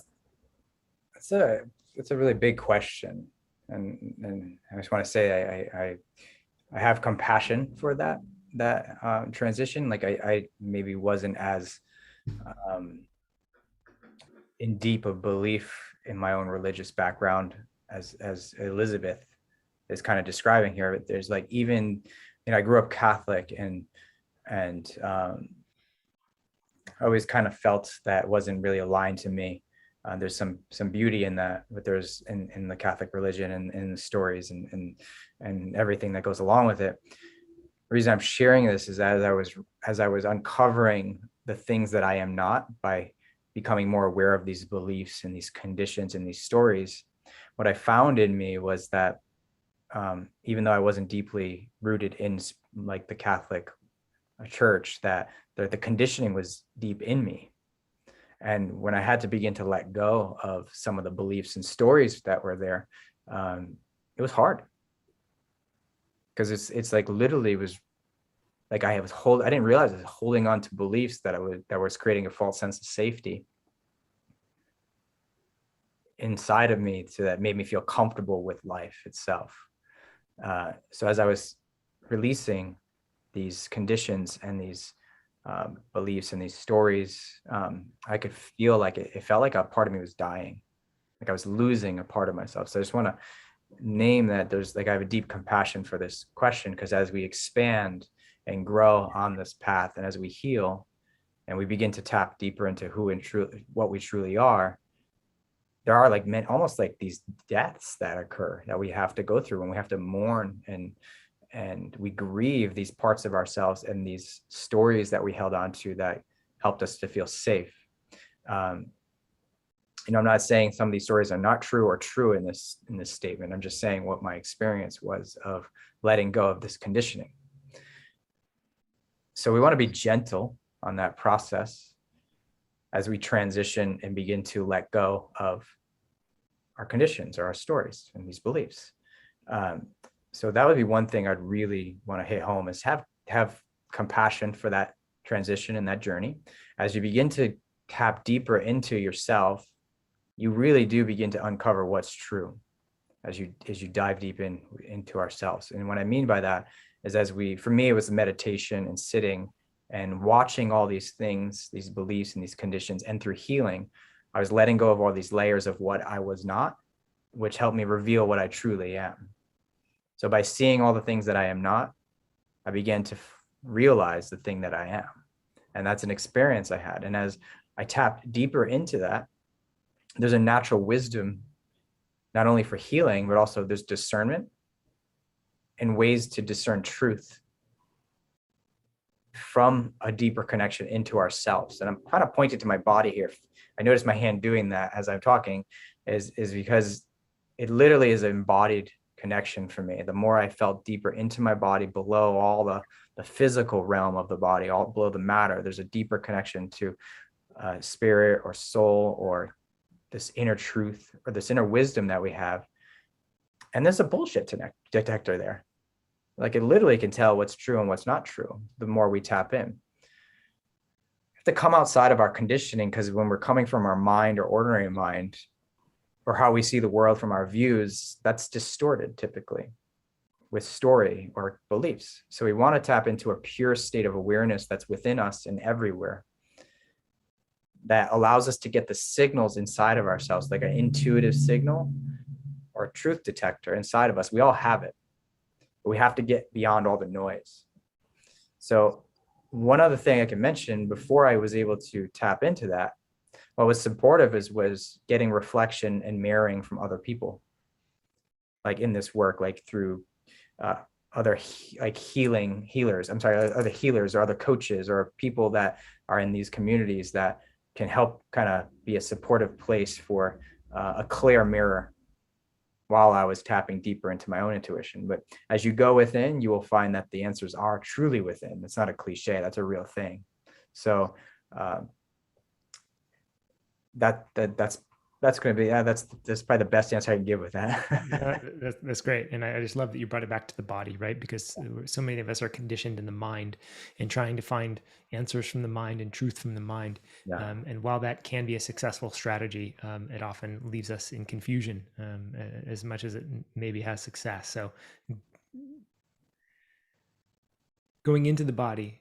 that's a really big question, and I just want to say I have compassion for that transition. Like I maybe wasn't as um, in deep of belief in my own religious background as Elizabeth is kind of describing here. But there's like, even, I grew up Catholic, and I always kind of felt that wasn't really aligned to me. There's some beauty in that, but there's in the Catholic religion and in the stories and everything that goes along with it. The reason I'm sharing this is as I was uncovering the things that I am not by becoming more aware of these beliefs and these conditions and these stories. What I found in me was that even though I wasn't deeply rooted in like the Catholic church, that the conditioning was deep in me. And when I had to begin to let go of some of the beliefs and stories that were there, it was hard, because it's like literally it was like I didn't realize I was holding on to beliefs that was creating a false sense of safety inside of me, so that made me feel comfortable with life itself. So as I was releasing these conditions and these beliefs and these stories, I could feel like it felt like a part of me was dying, like I was losing a part of myself. So I just want to name that there's like, I have a deep compassion for this question, because as we expand and grow on this path, and as we heal and we begin to tap deeper into who and what we truly are, there are like almost like these deaths that occur that we have to go through, and we have to mourn, and we grieve these parts of ourselves and these stories that we held on to that helped us to feel safe. I'm not saying some of these stories are not true or true in this statement. I'm just saying what my experience was of letting go of this conditioning. So we want to be gentle on that process as we transition and begin to let go of our conditions or our stories and these beliefs. So that would be one thing I'd really want to hit home, is have compassion for that transition and that journey. As you begin to tap deeper into yourself, you really do begin to uncover what's true as you dive deep into ourselves. And what I mean by that is, for me, it was the meditation and sitting and watching all these things, these beliefs and these conditions, and through healing, I was letting go of all these layers of what I was not, which helped me reveal what I truly am. So by seeing all the things that I am not, I began to realize the thing that I am. And that's an experience I had. And as I tapped deeper into that, there's a natural wisdom, not only for healing, but also there's discernment and ways to discern truth from a deeper connection into ourselves. And I'm kind of pointing to my body here. I noticed my hand doing that as I'm talking is because it literally is an embodied connection for me. The more I felt deeper into my body, below all the physical realm of the body, all below the matter, there's a deeper connection to spirit or soul, or this inner truth or this inner wisdom that we have. And there's a bullshit detector there. Like, it literally can tell what's true and what's not true the more we tap in. We have to come outside of our conditioning, because when we're coming from our mind or ordinary mind, or how we see the world from our views, that's distorted typically with story or beliefs. So we want to tap into a pure state of awareness that's within us and everywhere, that allows us to get the signals inside of ourselves, like an intuitive signal or a truth detector inside of us. We all have it, but we have to get beyond all the noise. So one other thing I can mention before I was able to tap into that, what was supportive was getting reflection and mirroring from other people, like in this work, like through other healers or other coaches or people that are in these communities that can help kind of be a supportive place for a clear mirror while I was tapping deeper into my own intuition. But as you go within, you will find that the answers are truly within. It's not a cliche, that's a real thing. So that's going to be, that's probably the best answer I can give with that. That's great. And I just love that you brought it back to the body, right? Because so many of us are conditioned in the mind and trying to find answers from the mind and truth from the mind. Yeah. And while that can be a successful strategy, it often leaves us in confusion as much as it maybe has success. So going into the body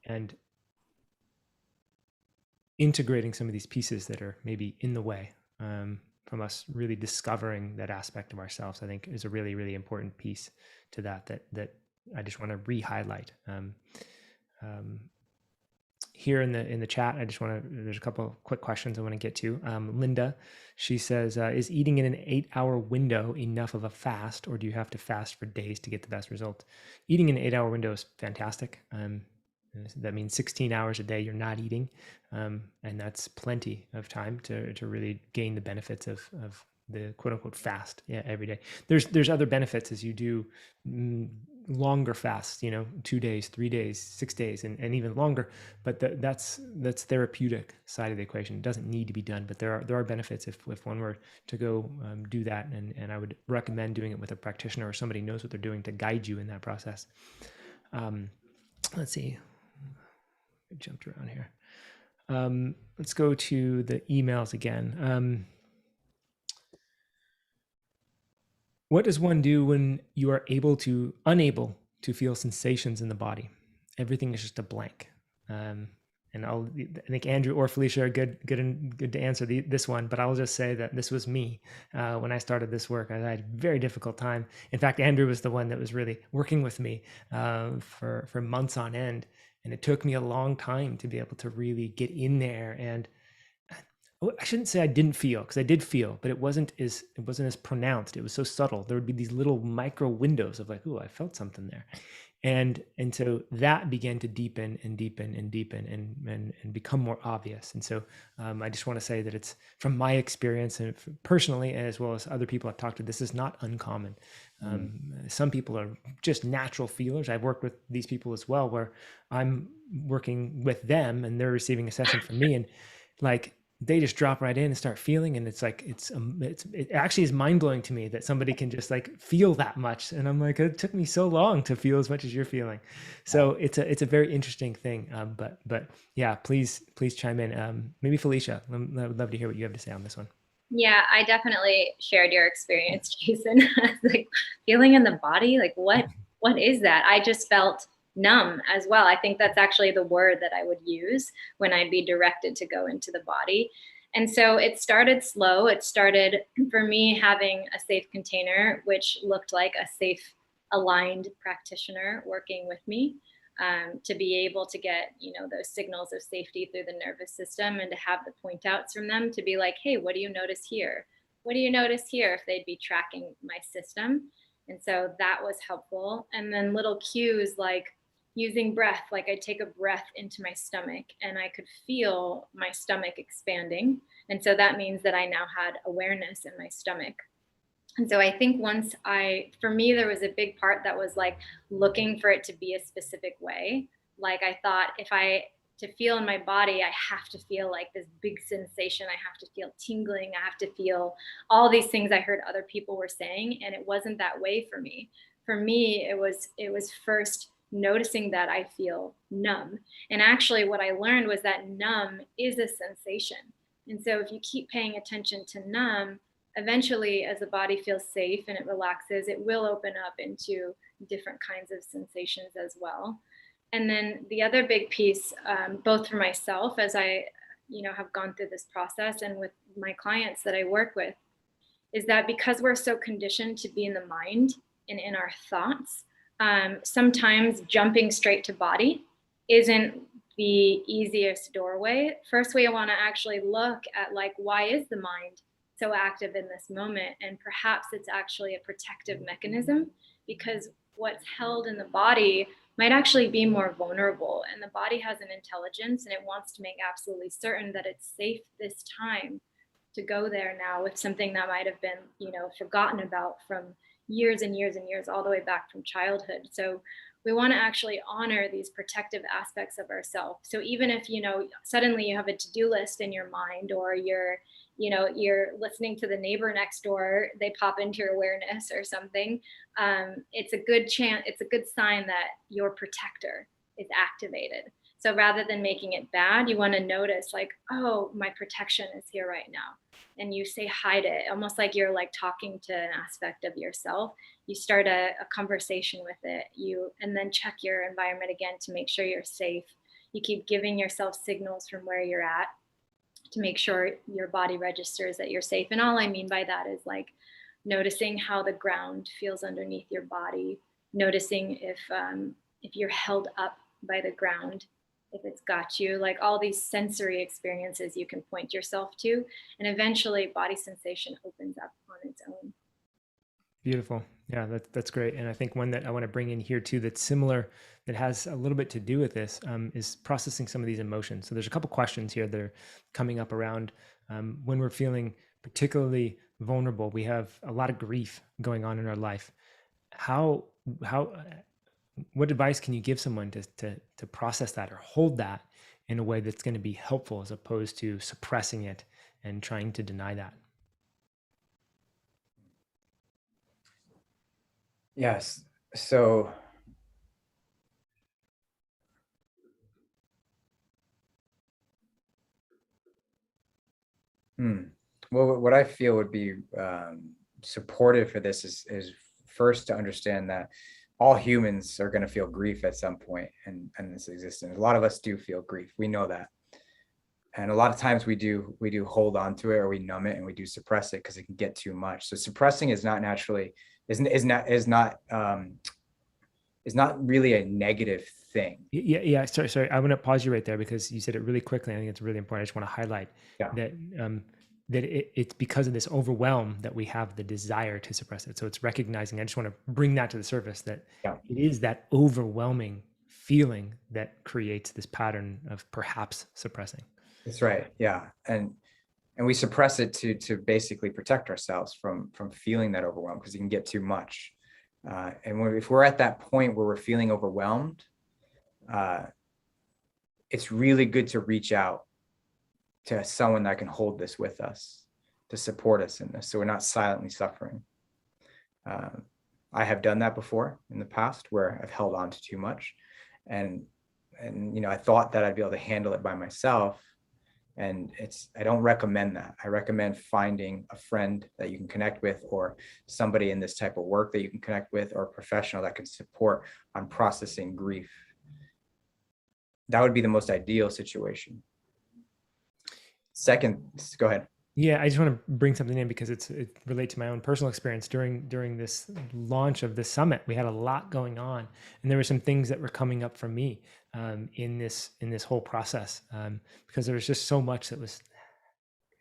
and integrating some of these pieces that are maybe in the way from us really discovering that aspect of ourselves, I think is a really, really important piece to that I just want to re-highlight. Here in the chat, there's a couple of quick questions I want to get to. Linda, she says, is eating in an 8-hour window enough of a fast, or do you have to fast for days to get the best results? Eating in an 8-hour window is fantastic. That means 16 hours a day you're not eating, and that's plenty of time to really gain the benefits of the quote unquote fast every day. There's other benefits as you do longer fasts, 2 days, 3 days, 6 days, and even longer. But that's therapeutic side of the equation. It doesn't need to be done, but there are benefits if one were to go do that, and I would recommend doing it with a practitioner or somebody who knows what they're doing to guide you in that process. Let's see. I jumped around here. Let's go to the emails again. What does one do when you are unable to feel sensations in the body? Everything is just a blank. And I think Andrew or Felicia are good to answer this one, but I'll just say that this was me when I started this work. I had a very difficult time. In fact, Andrew was the one that was really working with me for months on end. And it took me a long time to be able to really get in there. And I shouldn't say I didn't feel, because I did feel, but it wasn't as pronounced. It was so subtle. There would be these little micro windows of like, oh, I felt something there. And so that began to deepen and deepen and deepen and become more obvious. And so I just want to say that it's from my experience and personally, as well as other people I've talked to, this is not uncommon. Some people are just natural feelers. I've worked with these people as well, where I'm working with them and they're receiving a session from me, and like they just drop right in and start feeling. And it's like, it actually is mind blowing to me that somebody can just like feel that much. And I'm like, it took me so long to feel as much as you're feeling. So it's a very interesting thing. But yeah, please chime in. Maybe Felicia, I would love to hear what you have to say on this one. Yeah, I definitely shared your experience, Jason. Like feeling in the body, like what is that? I just felt numb as well. I think that's actually the word that I would use when I'd be directed to go into the body. And so it started slow. It started for me having a safe container, which looked like a safe, aligned practitioner working with me, to be able to get, those signals of safety through the nervous system, and to have the point outs from them to be like, hey, what do you notice here? What do you notice here? If they'd be tracking my system. And so that was helpful. And then little cues like using breath, like I'd take a breath into my stomach and I could feel my stomach expanding. And so that means that I now had awareness in my stomach. And so I think for me, there was a big part that was like looking for it to be a specific way. Like I thought to feel in my body, I have to feel like this big sensation. I have to feel tingling. I have to feel all these things I heard other people were saying. And it wasn't that way for me. For me, it was first noticing that I feel numb. And actually what I learned was that numb is a sensation. And so if you keep paying attention to numb, eventually as the body feels safe and it relaxes, it will open up into different kinds of sensations as well. And then the other big piece, both for myself as I, have gone through this process and with my clients that I work with, is that because we're so conditioned to be in the mind and in our thoughts, sometimes jumping straight to body isn't the easiest doorway. First, we want to actually look at like, why is the mind so active in this moment? And perhaps it's actually a protective mechanism, because what's held in the body might actually be more vulnerable. And the body has an intelligence and it wants to make absolutely certain that it's safe this time to go there now with something that might have been, forgotten about from years and years and years, all the way back from childhood. So we want to actually honor these protective aspects of ourselves. So even if, suddenly you have a to-do list in your mind, or you're listening to the neighbor next door, they pop into your awareness or something, it's a good sign that your protector is activated. So rather than making it bad, you want to notice like, oh, my protection is here right now. And you say hi to it, almost like you're like talking to an aspect of yourself. You start a conversation with it, and then check your environment again to make sure you're safe. You keep giving yourself signals from where you're at to make sure your body registers that you're safe. And all I mean by that is like noticing how the ground feels underneath your body, noticing if you're held up by the ground, if it's got you, like all these sensory experiences you can point yourself to, and eventually body sensation opens up on its own. Beautiful. Yeah, that's great. And I think one that I want to bring in here too, that's similar, that has a little bit to do with this, is processing some of these emotions. So there's a couple questions here that are coming up around when we're feeling particularly vulnerable. We have a lot of grief going on in our life. What advice can you give someone to process that or hold that in a way that's going to be helpful, as opposed to suppressing it and trying to deny that? Yes. So well, what I feel would be supportive for this is first to understand that all humans are going to feel grief at some point in this existence. A lot of us do feel grief. We know that. And a lot of times we do hold on to it, or we numb it and we do suppress it because it can get too much. So suppressing is not really a negative thing. Yeah. Sorry. I want to pause you right there because you said it really quickly. I think it's really important. I just want to highlight that it's because of this overwhelm that we have the desire to suppress it. So it's recognizing, I just want to bring that to the surface, that it is that overwhelming feeling that creates this pattern of perhaps suppressing. That's right. Yeah. And we suppress it to basically protect ourselves from feeling that overwhelm, because it can get too much. And if we're at that point where we're feeling overwhelmed, it's really good to reach out to someone that can hold this with us, to support us in this, so we're not silently suffering. I have done that before in the past, where I've held on to too much, and I thought that I'd be able to handle it by myself. And I don't recommend that. I recommend finding a friend that you can connect with, or somebody in this type of work that you can connect with, or a professional that can support on processing grief. That would be the most ideal situation. Second, go ahead. Yeah, I just want to bring something in because it relates to my own personal experience during this launch of the summit. We had a lot going on, and there were some things that were coming up for me in this whole process, because there was just so much that was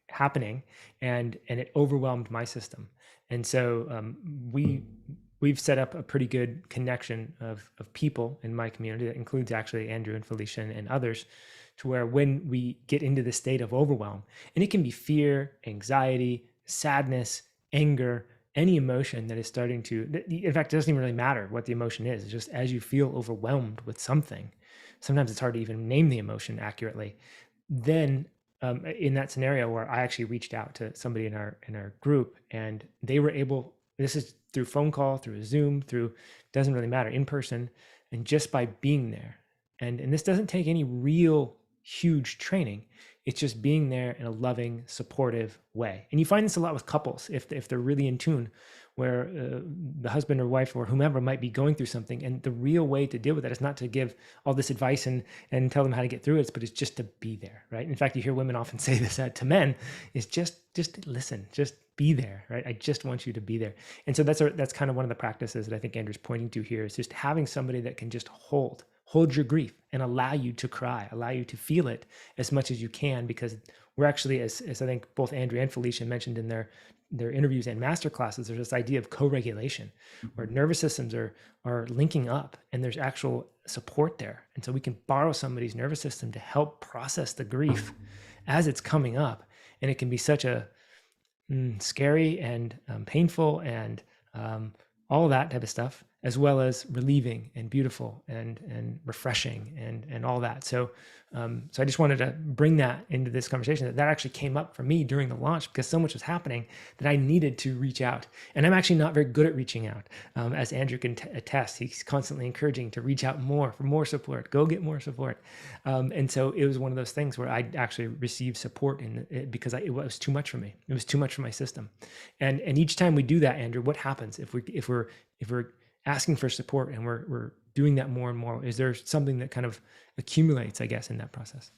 happening, and it overwhelmed my system. And so we've set up a pretty good connection of people in my community that includes actually Andrew and Felicia and others, to where when we get into the state of overwhelm, and it can be fear, anxiety, sadness, anger, any emotion that is starting to, in fact, it doesn't even really matter what the emotion is. It's just as you feel overwhelmed with something, sometimes it's hard to even name the emotion accurately. Then in that scenario where I actually reached out to somebody in our group, and they were able, this is through phone call, through Zoom, doesn't really matter, in person, and just by being there. And this doesn't take any real huge training. It's just being there in a loving, supportive way. And you find this a lot with couples, if they're really in tune, where the husband or wife or whomever might be going through something. And the real way to deal with that is not to give all this advice and tell them how to get through it, but it's just to be there, right? In fact, you hear women often say this to men, is just listen, just be there, right? I just want you to be there. And so that's kind of one of the practices that I think Andrew's pointing to here, is just having somebody that can just hold your grief and allow you to cry, allow you to feel it as much as you can, because we're actually, as I think both Andrew and Felicia mentioned in their their interviews and master classes, there's this idea of co-regulation, where nervous systems are linking up, and there's actual support there. And so we can borrow somebody's nervous system to help process the grief as it's coming up. And it can be such a scary and painful and all that type of stuff, as well as relieving and beautiful and refreshing and all that. So so I just wanted to bring that into this conversation, that actually came up for me during the launch, because so much was happening that I needed to reach out. And I'm actually not very good at reaching out. As Andrew can attest, he's constantly encouraging to reach out more for more support, go get more support. And so it was one of those things where I actually received support in it, because it was too much for me. It was too much for my system. And each time we do that, Andrew, what happens if we're asking for support and we're doing that more and more? Is there something that kind of accumulates, I guess, in that process?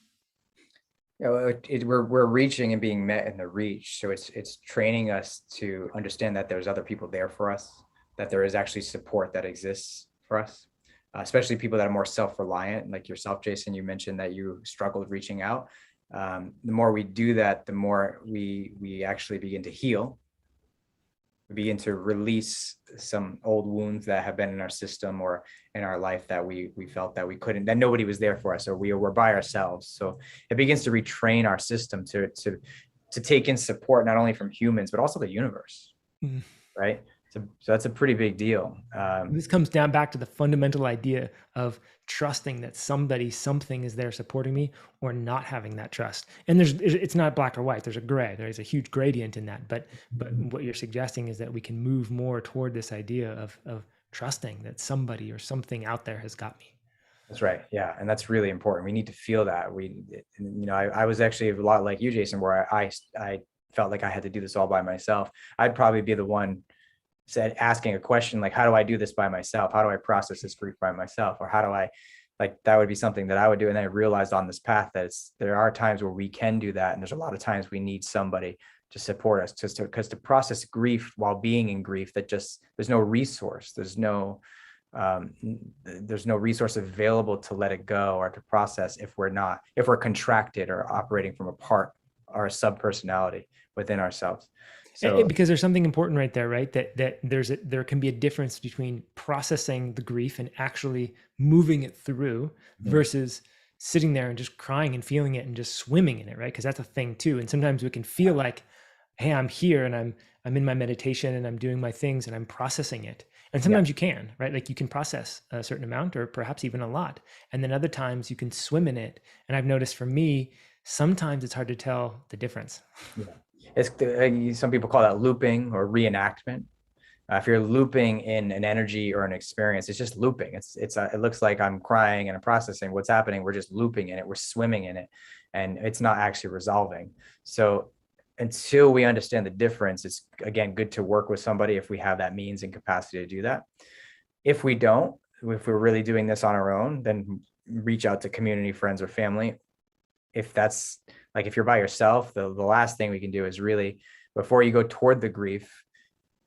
We're reaching and being met in the reach. So it's training us to understand that there's other people there for us, that there is actually support that exists for us, especially people that are more self-reliant, like yourself, Jason. You mentioned that you struggled reaching out. The more we do that, the more we actually begin to heal. We begin to release some old wounds that have been in our system or in our life that we felt that we couldn't, that nobody was there for us, or we were by ourselves. So it begins to retrain our system to take in support, not only from humans, but also the universe, right? So that's a pretty big deal. This comes down back to the fundamental idea of trusting that something is there supporting me, or not having that trust. And it's not black or white. There's a gray. There's a huge gradient in that. But what you're suggesting is that we can move more toward this idea of trusting that somebody or something out there has got me. That's right. Yeah. And that's really important. We need to feel that. I was actually a lot like you, Jason, where I felt like I had to do this all by myself. I'd probably be the one asking a question like, how do I do this by myself? How do I process this grief by myself? Or how do I, that would be something that I would do. And then I realized on this path that there are times where we can do that. And there's a lot of times we need somebody to support us, because to process grief while being in grief, there's no resource. There's no resource available to let it go or to process if we're contracted or operating from a part or a sub-personality within ourselves. So, because there's something important right there, right? That there can be a difference between processing the grief and actually moving it through versus sitting there and just crying and feeling it and just swimming in it, right? Because that's a thing too. And sometimes we can feel like, hey, I'm here and I'm in my meditation and I'm doing my things and I'm processing it. And sometimes you can, right? Like you can process a certain amount or perhaps even a lot. And then other times you can swim in it. And I've noticed for me, sometimes it's hard to tell the difference. Yeah. Some people call that looping or reenactment. If you're looping in an energy or an experience, it's just looping. It looks like I'm crying and I'm processing what's happening. We're just looping in it. We're swimming in it, and it's not actually resolving. So until we understand the difference, it's again good to work with somebody if we have that means and capacity to do that. If we don't, if we're really doing this on our own, then reach out to community, friends, or family. If that's if you're by yourself, the last thing we can do is really, before you go toward the grief,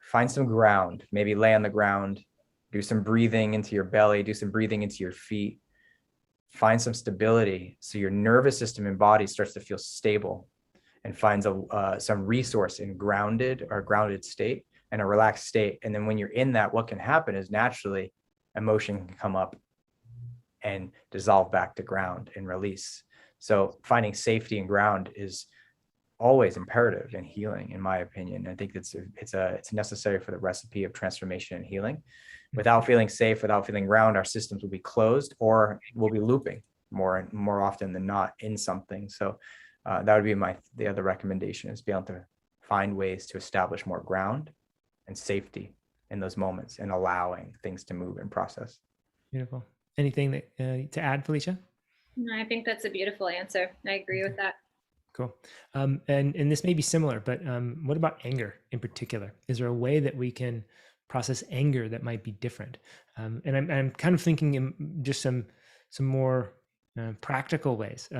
find some ground, maybe lay on the ground, do some breathing into your belly, do some breathing into your feet, find some stability so your nervous system and body starts to feel stable, and finds some resource in grounded state and a relaxed state. And then when you're in that, what can happen is naturally emotion can come up and dissolve back to ground and release. So finding safety and ground is always imperative in healing, in my opinion. I think it's necessary for the recipe of transformation and healing. Without feeling safe, without feeling ground, our systems will be closed, or we'll be looping more often than not in something. So that would be the other recommendation, is be able to find ways to establish more ground and safety in those moments and allowing things to move and process. Beautiful. Anything to add, Felicia? No, I think that's a beautiful answer. I agree with that. Cool. And this may be similar, but what about anger in particular? Is there a way that we can process anger that might be different? And I'm kind of thinking in just some more practical ways.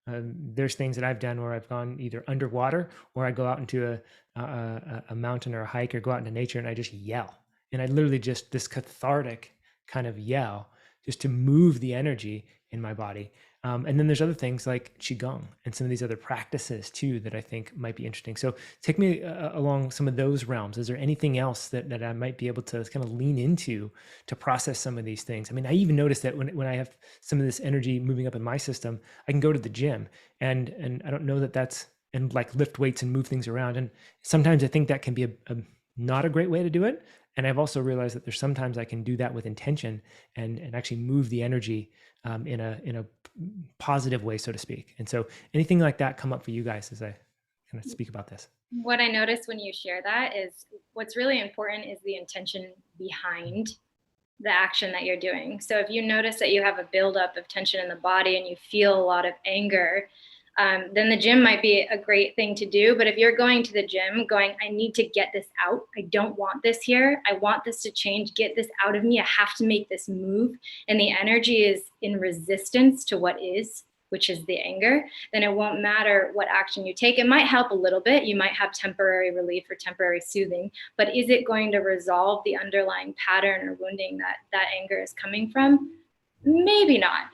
There's things that I've done where I've gone either underwater, or I go out into a mountain or a hike, or go out into nature and I just yell. And I literally just, this cathartic kind of yell, just to move the energy in my body. And then there's other things like Qigong and some of these other practices too that I think might be interesting. So take me along some of those realms. Is there anything else that I might be able to kind of lean into to process some of these things? I mean, I even noticed that when I have some of this energy moving up in my system, I can go to the gym and I don't know that that's, and like lift weights and move things around. And sometimes I think that can be a not a great way to do it. And I've also realized that there's sometimes I can do that with intention and actually move the energy in a positive way, so to speak. And so anything like that come up for you guys as I kind of speak about this? What I noticed when you share that is what's really important is the intention behind the action that you're doing. So if you notice that you have a buildup of tension in the body and you feel a lot of anger, then the gym might be a great thing to do. But if you're going to the gym going, I need to get this out. I don't want this here. I want this to change. Get this out of me. I have to make this move. And the energy is in resistance to what is, which is the anger, then it won't matter what action you take. It might help a little bit. You might have temporary relief or temporary soothing, but is it going to resolve the underlying pattern or wounding that anger is coming from? Maybe not.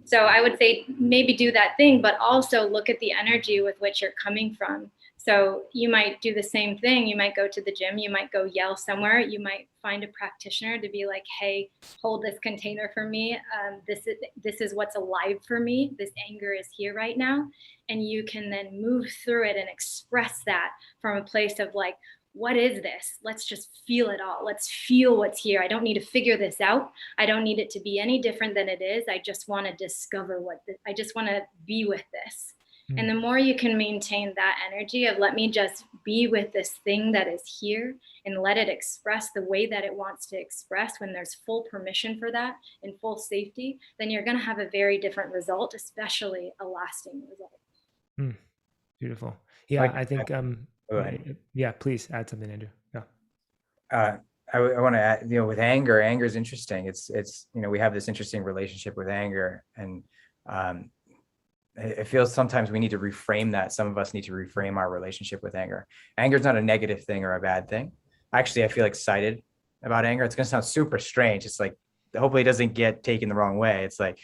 So I would say maybe do that thing, but also look at the energy with which you're coming from. So you might do the same thing. You might go to the gym, you might go yell somewhere, you might find a practitioner to be like, hey, hold this container for me. This is what's alive for me. This anger is here right now. And you can then move through it and express that from a place of like, what is this? Let's just feel it all. Let's feel what's here. I don't need to figure this out. I don't need it to be any different than it is. I just want to discover I just want to be with this. Mm. And the more you can maintain that energy of let me just be with this thing that is here and let it express the way that it wants to express when there's full permission for that and full safety, then you're going to have a very different result, especially a lasting result. Mm. Beautiful. Yeah, I think yeah, please add something, Andrew. Yeah. I want to add, with anger is interesting. It's, we have this interesting relationship with anger, and it feels sometimes we need to reframe that. Some of us need to reframe our relationship with anger. Anger is not a negative thing or a bad thing. Actually, I feel excited about anger. It's going to sound super strange. It's like, hopefully it doesn't get taken the wrong way. It's like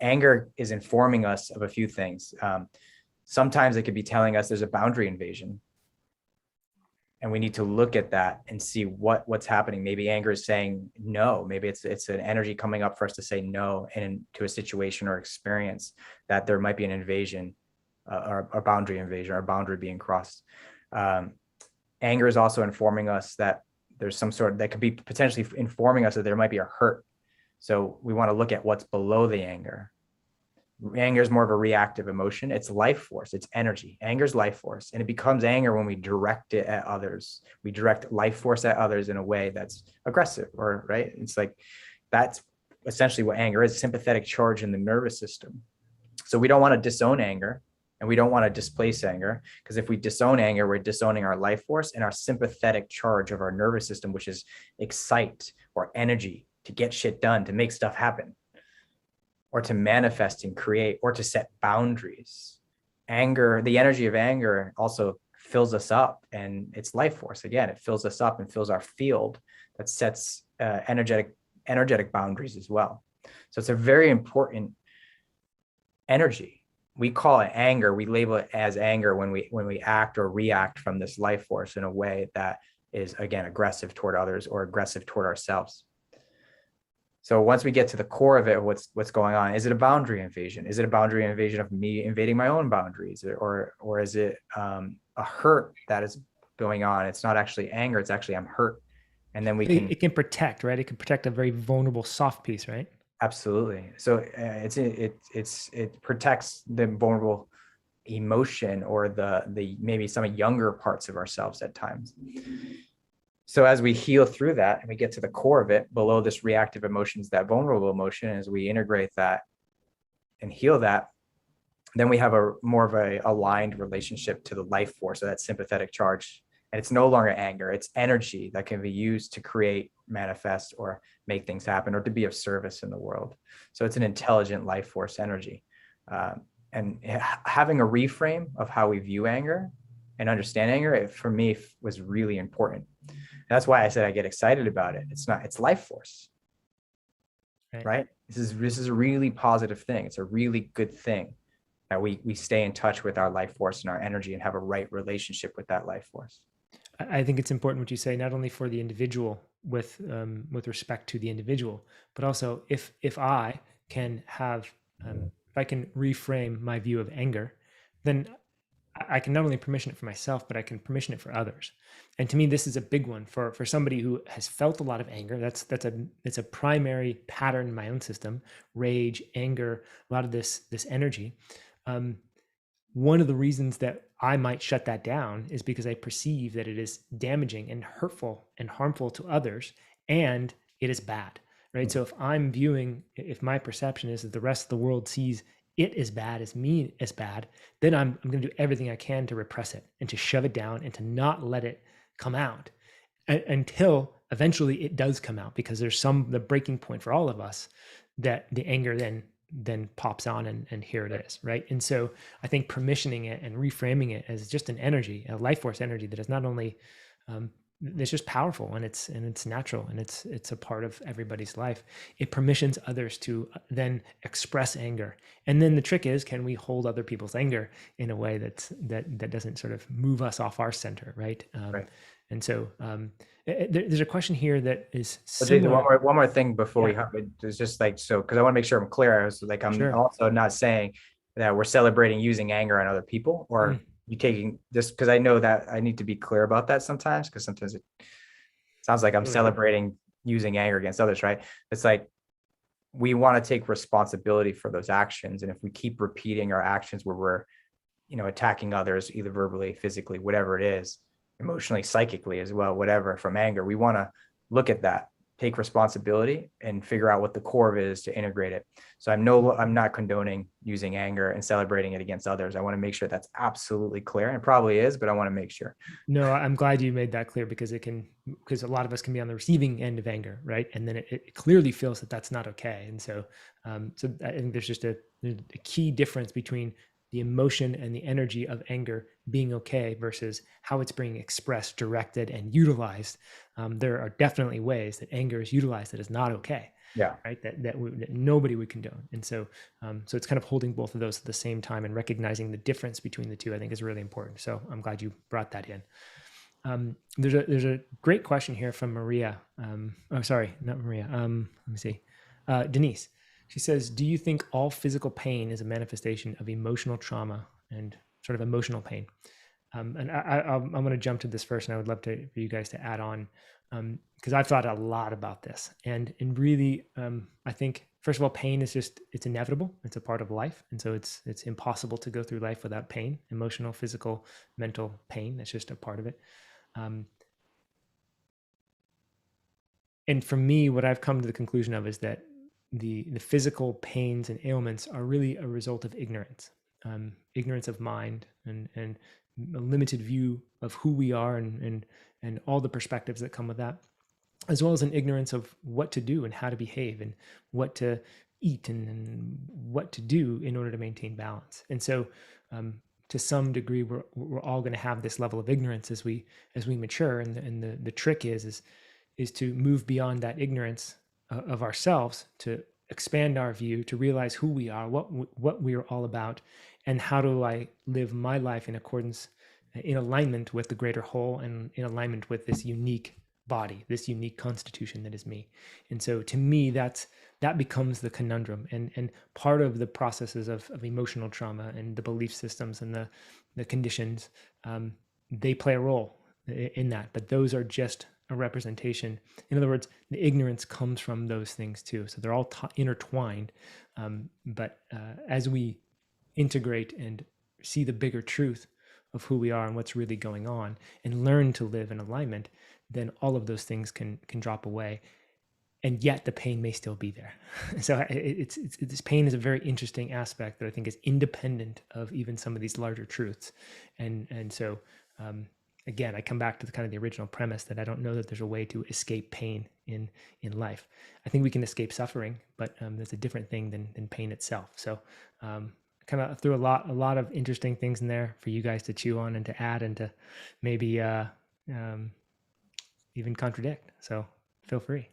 anger is informing us of a few things. Sometimes it could be telling us there's a boundary invasion, and we need to look at that and see what's happening. Maybe anger is saying no. Maybe it's an energy coming up for us to say no to a situation or experience that there might be an invasion, or a boundary invasion, or a boundary being crossed. Anger is also informing us that there's some sort that could be potentially informing us that there might be a hurt. So we want to look at what's below the anger. Anger is more of a reactive emotion. It's life force. It's energy. Anger is life force. And it becomes anger when we direct it at others. We direct life force at others in a way that's aggressive, or right. It's like, that's essentially what anger is: sympathetic charge in the nervous system. So we don't want to disown anger, and we don't want to displace anger, because if we disown anger, we're disowning our life force and our sympathetic charge of our nervous system, which is excite or energy to get shit done, to make stuff happen, or to manifest and create, or to set boundaries. Anger, the energy of anger also fills us up, and it's life force. Again, it fills us up and fills our field that sets energetic boundaries as well. So it's a very important energy. We call it anger. We label it as anger when we act or react from this life force in a way that is, again, aggressive toward others or aggressive toward ourselves. So once we get to the core of it, what's going on? Is it a boundary invasion? Is it a boundary invasion of me invading my own boundaries? Or is it a hurt that is going on? It's not actually anger. It's actually I'm hurt. And then it can protect, right? It can protect a very vulnerable soft piece, right? Absolutely. So it protects the vulnerable emotion, or the maybe some younger parts of ourselves at times. So as we heal through that and we get to the core of it, below this reactive emotions, that vulnerable emotion, as we integrate that and heal that, then we have a more of a aligned relationship to the life force, so that sympathetic charge. And it's no longer anger, it's energy that can be used to create, manifest, or make things happen, or to be of service in the world. So it's an intelligent life force energy. And having a reframe of how we view anger and understand anger, for me, was really important. That's why I said I get excited about it. It's life force. right? This is a really positive thing. It's a really good thing that we stay in touch with our life force and our energy and have a right relationship with that life force. I think it's important what you say, not only for the individual with respect to the individual, but also if I can have if I can reframe my view of anger, then I can not only permission it for myself, but I can permission it for others. And to me, this is a big one for somebody who has felt a lot of anger. It's a primary pattern in my own system: rage, anger, a lot of this energy. One of the reasons that I might shut that down is because I perceive that it is damaging and hurtful and harmful to others, and it is bad, right? So if my perception is that the rest of the world sees it as bad as me as bad, then I'm going to do everything I can to repress it and to shove it down and to not let it come out until eventually it does come out, because there's the breaking point for all of us that the anger then pops on and here it is, right? And so I think permissioning it and reframing it as just an energy, a life force energy that is not only it's just powerful and it's natural and it's a part of everybody's life. It permissions others to then express anger. And then the trick is, can we hold other people's anger in a way that doesn't sort of move us off our center, right? Right. And so there's a question here that is But Jason, similar. one more thing before we Yeah. hop, it's just like, so, because I want to make sure I'm clear. I was like, I'm Sure. also not saying that we're celebrating using anger on other people, or Mm, you taking this, because I know that I need to be clear about that sometimes, because sometimes it sounds like I'm totally. celebrating using anger against others, right? It's like we want to take responsibility for those actions, and if we keep repeating our actions where we're, attacking others, either verbally, physically, whatever it is, emotionally, psychically as well, whatever, from anger, we want to look at that, take responsibility, and figure out what the core of it is to integrate it. So I'm not condoning using anger and celebrating it against others. I want to make sure that's absolutely clear, and it probably is, but I want to make sure. No, I'm glad you made that clear, because because a lot of us can be on the receiving end of anger, right? And then it clearly feels that that's not okay. And so, so I think there's just a key difference between the emotion and the energy of anger being okay versus how it's being expressed, directed, and utilized. There are definitely ways that anger is utilized that is not okay. Yeah. Right. That nobody would condone. And so, so it's kind of holding both of those at the same time and recognizing the difference between the two, I think, is really important. So I'm glad you brought that in. There's a great question here from Maria. Oh, sorry, not Maria. Let me see. Denise. She says, "Do you think all physical pain is a manifestation of emotional trauma and sort of emotional pain?" And I'm going to jump to this first, and I would love for you guys to add on, because I've thought a lot about this, and really, I think first of all, pain is it's inevitable. It's a part of life, and so it's impossible to go through life without pain, emotional, physical, mental pain. That's just a part of it. And for me, what I've come to the conclusion of is that the physical pains and ailments are really a result of ignorance, ignorance of mind, and a limited view of who we are, and all the perspectives that come with that, as well as an ignorance of what to do and how to behave and what to eat and what to do in order to maintain balance. And so, to some degree, we're all going to have this level of ignorance as we mature. And the trick is to move beyond that ignorance of ourselves, to expand our view, to realize who we are, what we are all about, and how do I live my life in accordance, in alignment with the greater whole, and in alignment with this unique body, this unique constitution that is me. And so to me, that becomes the conundrum, and part of the processes of emotional trauma and the belief systems and the conditions, they play a role in that, but those are just a representation. In other words, the ignorance comes from those things too. So they're all intertwined. But as we integrate and see the bigger truth of who we are and what's really going on, and learn to live in alignment, then all of those things can drop away. And yet the pain may still be there. So this pain is a very interesting aspect that I think is independent of even some of these larger truths. And so, again, I come back to the kind of the original premise that I don't know that there's a way to escape pain in life. I think we can escape suffering, but that's a different thing than pain itself. So kind of threw a lot of interesting things in there for you guys to chew on and to add and to maybe even contradict. So feel free.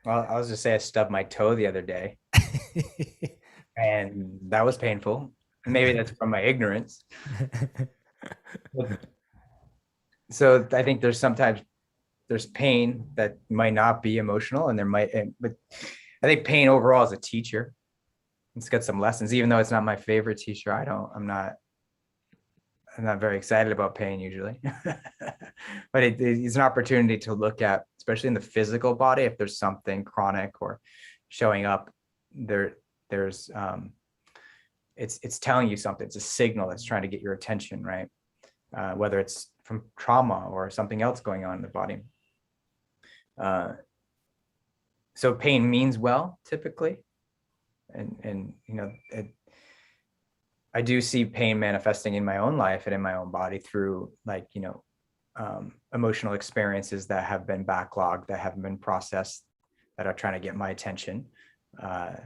Well, I was just say I stubbed my toe the other day, and that was painful. Maybe that's from my ignorance. So I think sometimes there's pain that might not be emotional, and but I think pain overall is a teacher. It's got some lessons, even though it's not my favorite teacher. I'm not very excited about pain usually, but it's an opportunity to look at, especially in the physical body, if there's something chronic or showing up there. There's it's telling you something. It's a signal that's trying to get your attention, right? Whether it's from trauma or something else going on in the body. So pain means well, typically, and I do see pain manifesting in my own life and in my own body through emotional experiences that have been backlogged, that haven't been processed, that are trying to get my attention. I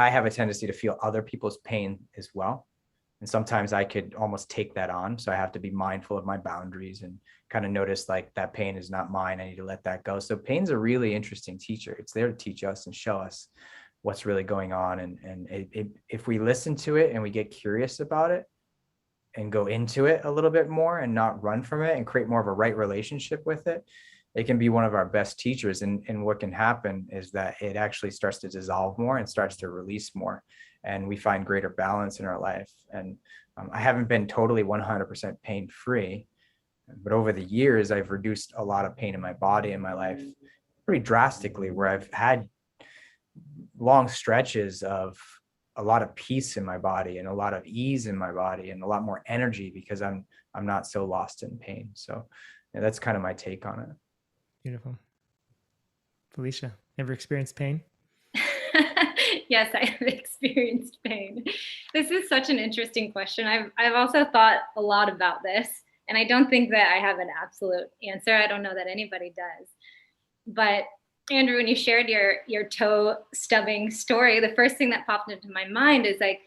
have a tendency to feel other people's pain as well. And sometimes I could almost take that on. So I have to be mindful of my boundaries and kind of notice like that pain is not mine. I need to let that go. So pain's a really interesting teacher. It's there to teach us and show us what's really going on. And if we listen to it and we get curious about it and go into it a little bit more and not run from it and create more of a right relationship with it, it can be one of our best teachers. And what can happen is that it actually starts to dissolve more and starts to release more. And we find greater balance in our life. And I haven't been totally 100% pain free, but over the years, I've reduced a lot of pain in my body and my life pretty drastically, where I've had long stretches of a lot of peace in my body and a lot of ease in my body and a lot more energy because I'm not so lost in pain. So yeah, that's kind of my take on it. Beautiful. Felicia, ever experienced pain? Yes, I have experienced pain. This is such an interesting question. I've also thought a lot about this, and I don't think that I have an absolute answer. I don't know that anybody does. But Andrew, when you shared your toe stubbing story, the first thing that popped into my mind is like,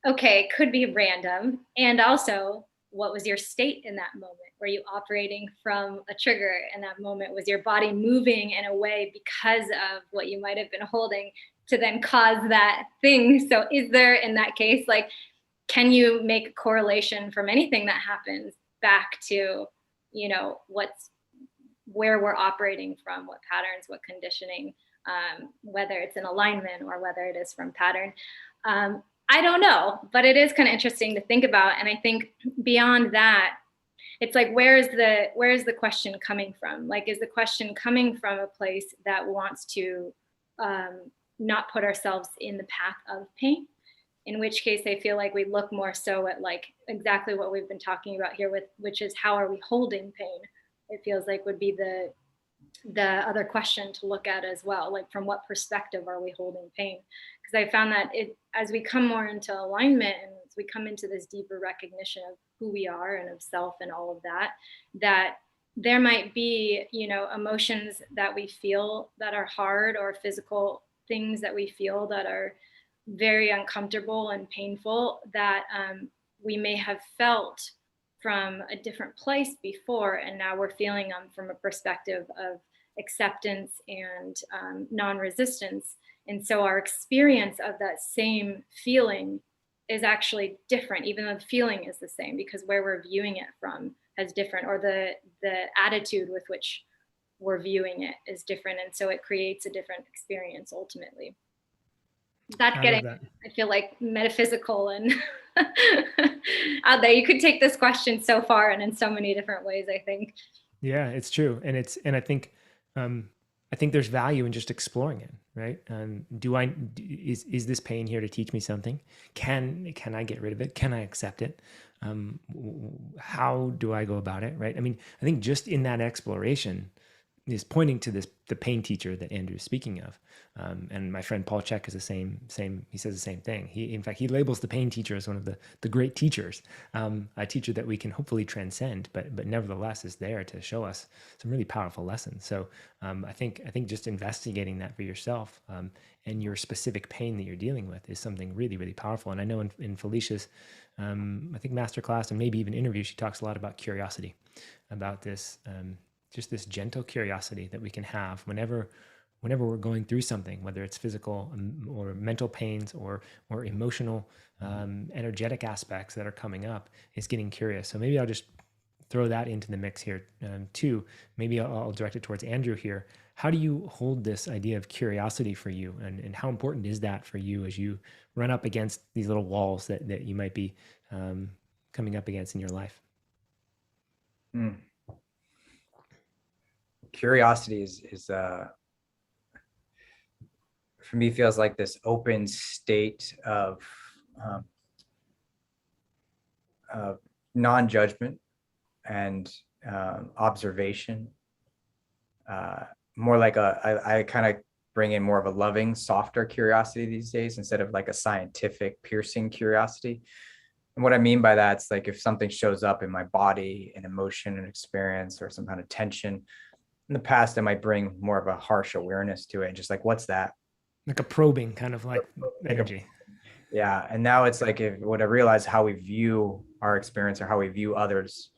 okay, it could be random, and also, what was your state in that moment? Were you operating from a trigger in that moment? Was your body moving in a way because of what you might have been holding to then cause that thing? So is there, in that case, like, can you make a correlation from anything that happens back to, where we're operating from, what patterns, what conditioning, whether it's in alignment or whether it is from pattern? I don't know, but it is kind of interesting to think about. And I think beyond that, it's like, where is the question coming from? Like, is the question coming from a place that wants to not put ourselves in the path of pain? In which case, I feel like we look more so at like exactly what we've been talking about here, which is, how are we holding pain? It feels like would be the other question to look at as well. Like, from what perspective are we holding pain? Because I found that as we come more into alignment and as we come into this deeper recognition of who we are and of self and all of that, that there might be, emotions that we feel that are hard, or physical things that we feel that are very uncomfortable and painful, that we may have felt from a different place before, and now we're feeling them from a perspective of acceptance and non-resistance. And so our experience of that same feeling is actually different, even though the feeling is the same, because where we're viewing it from is different, or the attitude with which we're viewing it is different. And so it creates a different experience ultimately. That's getting, I feel like, metaphysical and out there. You could take this question so far and in so many different ways, I think. Yeah, it's true. And I think there's value in just exploring it, right? Is this pain here to teach me something? Can I get rid of it? Can I accept it? How do I go about it, right? I mean, I think just in that exploration is pointing to the pain teacher that Andrew is speaking of. And my friend Paul Chek is the same, he says the same thing. In fact, he labels the pain teacher as one of the great teachers, a teacher that we can hopefully transcend, but nevertheless is there to show us some really powerful lessons. So I think just investigating that for yourself and your specific pain that you're dealing with is something really, really powerful. And I know in Felicia's, I think masterclass and maybe even interview, she talks a lot about curiosity, about this just this gentle curiosity that we can have whenever we're going through something, whether it's physical or mental pains or emotional, energetic aspects that are coming up, is getting curious. So maybe I'll just throw that into the mix here too. Maybe I'll direct it towards Andrew here. How do you hold this idea of curiosity for you, and how important is that for you as you run up against these little walls that you might be coming up against in your life? Curiosity is for me, feels like this open state of non-judgment and observation. More like I kind of bring in more of a loving, softer curiosity these days, instead of like a scientific, piercing curiosity. And what I mean by that, it's like if something shows up in my body, an emotion, an experience, or some kind of tension. In the past, I might bring more of a harsh awareness to it, and just like, what's that? Like a probing kind of like energy. Yeah. And now it's like, when I realize how we view our experience or how we view others,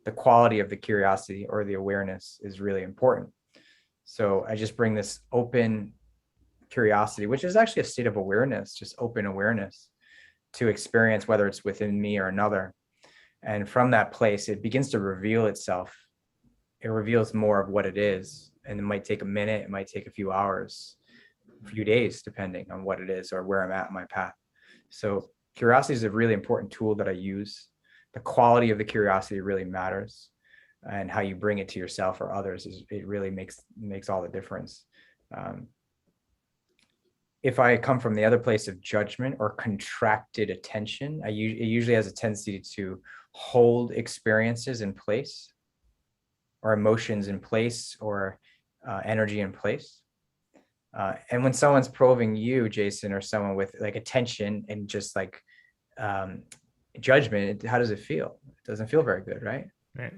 the quality of the curiosity or the awareness is really important. So I just bring this open curiosity, which is actually a state of awareness, just open awareness to experience, whether it's within me or another. And from that place, it begins to reveal itself. It reveals more of what it is. And it might take a minute, it might take a few hours, a few days, depending on what it is or where I'm at in my path. So curiosity is a really important tool that I use. The quality of the curiosity really matters, and how you bring it to yourself or others it really makes all the difference. If I come from the other place of judgment or contracted attention, it usually has a tendency to hold experiences in place, or emotions in place, or energy in place. And when someone's probing you, Jason, or someone with like attention and just like judgment, how does it feel? It doesn't feel very good, right? Right.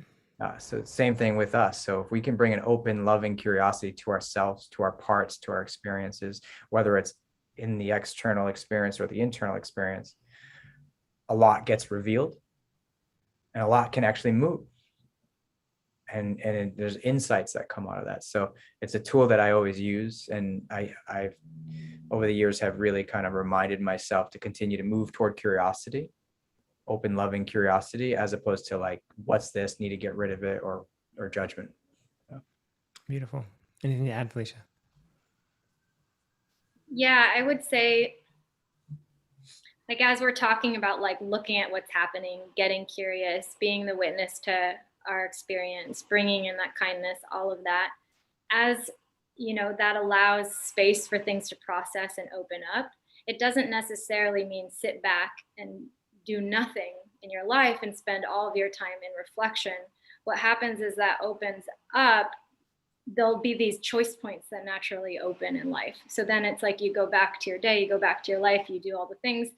So same thing with us. So if we can bring an open, loving curiosity to ourselves, to our parts, to our experiences, whether it's in the external experience or the internal experience, a lot gets revealed, and a lot can actually move. And there's insights that come out of that. So it's a tool that I always use. And I've over the years have really kind of reminded myself to continue to move toward curiosity, open, loving curiosity, as opposed to like, what's this, need to get rid of it, or judgment. So. Beautiful. Anything to add, Felicia? Yeah, I would say, like, as we're talking about like looking at what's happening, getting curious, being the witness to our experience, bringing in that kindness, all of that, as you know, that allows space for things to process and open up. It doesn't necessarily mean sit back and do nothing in your life and spend all of your time in reflection. What happens is that opens up, there'll be these choice points that naturally open in life. So then it's like you go back to your day, you go back to your life, you do all the things,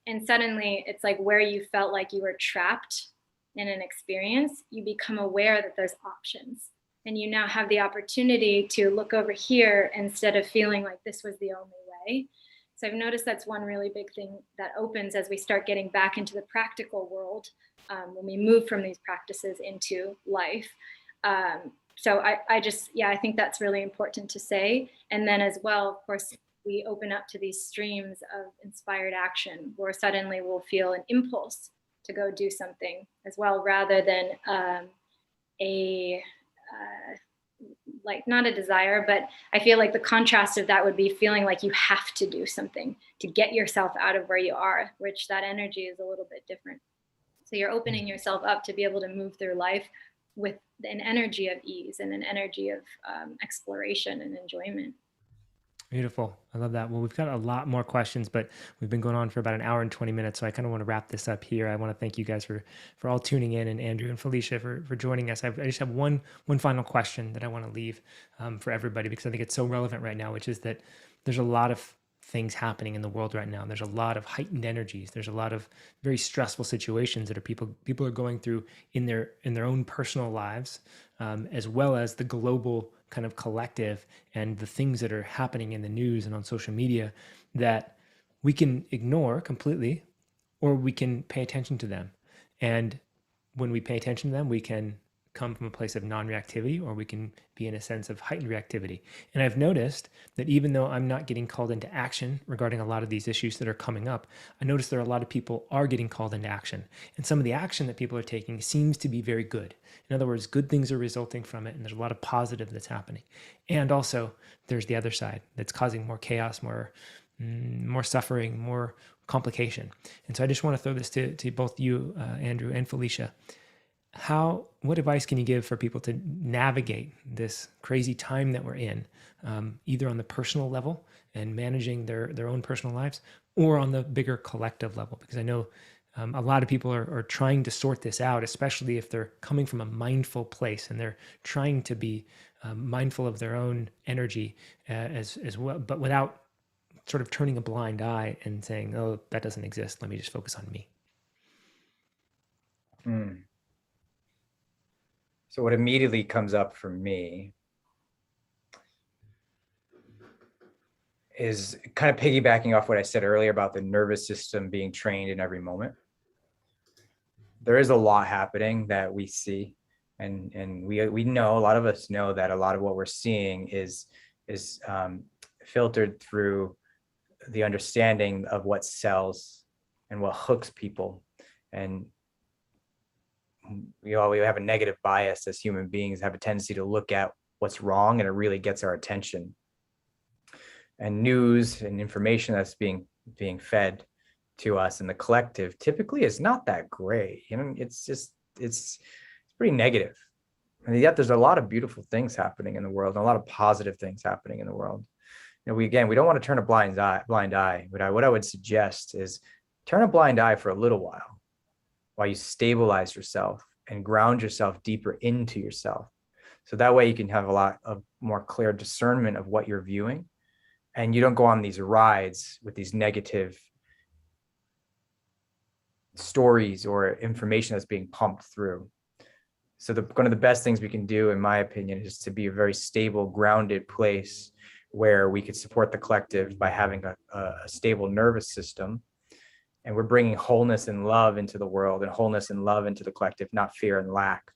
and suddenly it's like where you felt like you were trapped in an experience, you become aware that there's options, and you now have the opportunity to look over here instead of feeling like this was the only way. So I've noticed that's one really big thing that opens as we start getting back into the practical world, when we move from these practices into life. So I think that's really important to say. And then as well, of course, we open up to these streams of inspired action where suddenly we'll feel an impulse to go do something as well, rather than like not a desire, but I feel like the contrast of that would be feeling like you have to do something to get yourself out of where you are, which that energy is a little bit different. So you're opening yourself up to be able to move through life with an energy of ease and an energy of exploration and enjoyment. Beautiful. I love that. Well, we've got a lot more questions, but we've been going on for about an hour and 20 minutes. So I kind of want to wrap this up here. I want to thank you guys for all tuning in, and Andrew and Felicia for joining us. I just have one final question that I want to leave for everybody, because I think it's so relevant right now, which is that there's a lot of things happening in the world right now. There's a lot of heightened energies. There's a lot of very stressful situations that people are going through in their own personal lives, as well as the global kind of collective and the things that are happening in the news and on social media that we can ignore completely, or we can pay attention to them. And when we pay attention to them, we can come from a place of non-reactivity, or we can be in a sense of heightened reactivity. And I've noticed that even though I'm not getting called into action regarding a lot of these issues that are coming up, I notice there are a lot of people are getting called into action. And some of the action that people are taking seems to be very good. In other words, good things are resulting from it, and there's a lot of positive that's happening. And also, there's the other side that's causing more chaos, more suffering, more complication. And so I just want to throw this to both you, Andrew, and Felicia. What advice can you give for people to navigate this crazy time that we're in, either on the personal level and managing their own personal lives, or on the bigger collective level? Because I know a lot of people are trying to sort this out, especially if they're coming from a mindful place and they're trying to be mindful of their own energy as well, but without sort of turning a blind eye and saying, oh, that doesn't exist. Let me just focus on me. So what immediately comes up for me is kind of piggybacking off what I said earlier about the nervous system being trained in every moment. There is a lot happening that we see, and we know, a lot of us know that a lot of what we're seeing is filtered through the understanding of what sells and what hooks people. And we have a negative bias as human beings, have a tendency to look at what's wrong, and it really gets our attention. And news and information that's being fed to us in the collective typically is not that great. It's pretty negative. And yet there's a lot of beautiful things happening in the world, and a lot of positive things happening in the world. We don't want to turn a blind eye. What I would suggest is turn a blind eye for a little while you stabilize yourself and ground yourself deeper into yourself. So that way you can have a lot of more clear discernment of what you're viewing, and you don't go on these rides with these negative stories or information that's being pumped through. So one of the best things we can do, in my opinion, is to be a very stable, grounded place where we could support the collective by having a stable nervous system. And we're bringing wholeness and love into the world, and wholeness and love into the collective, not fear and lack,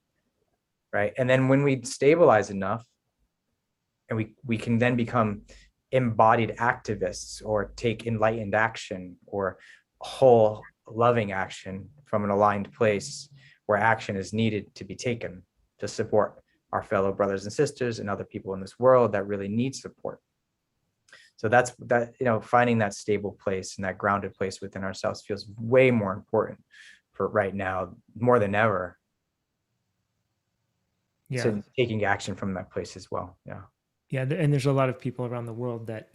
right? And then when we stabilize enough, and we can then become embodied activists, or take enlightened action, or whole loving action from an aligned place where action is needed to be taken to support our fellow brothers and sisters and other people in this world that really need support. So that's finding that stable place and that grounded place within ourselves feels way more important for right now, more than ever. Yeah. So taking action from that place as well. Yeah. Yeah, and there's a lot of people around the world that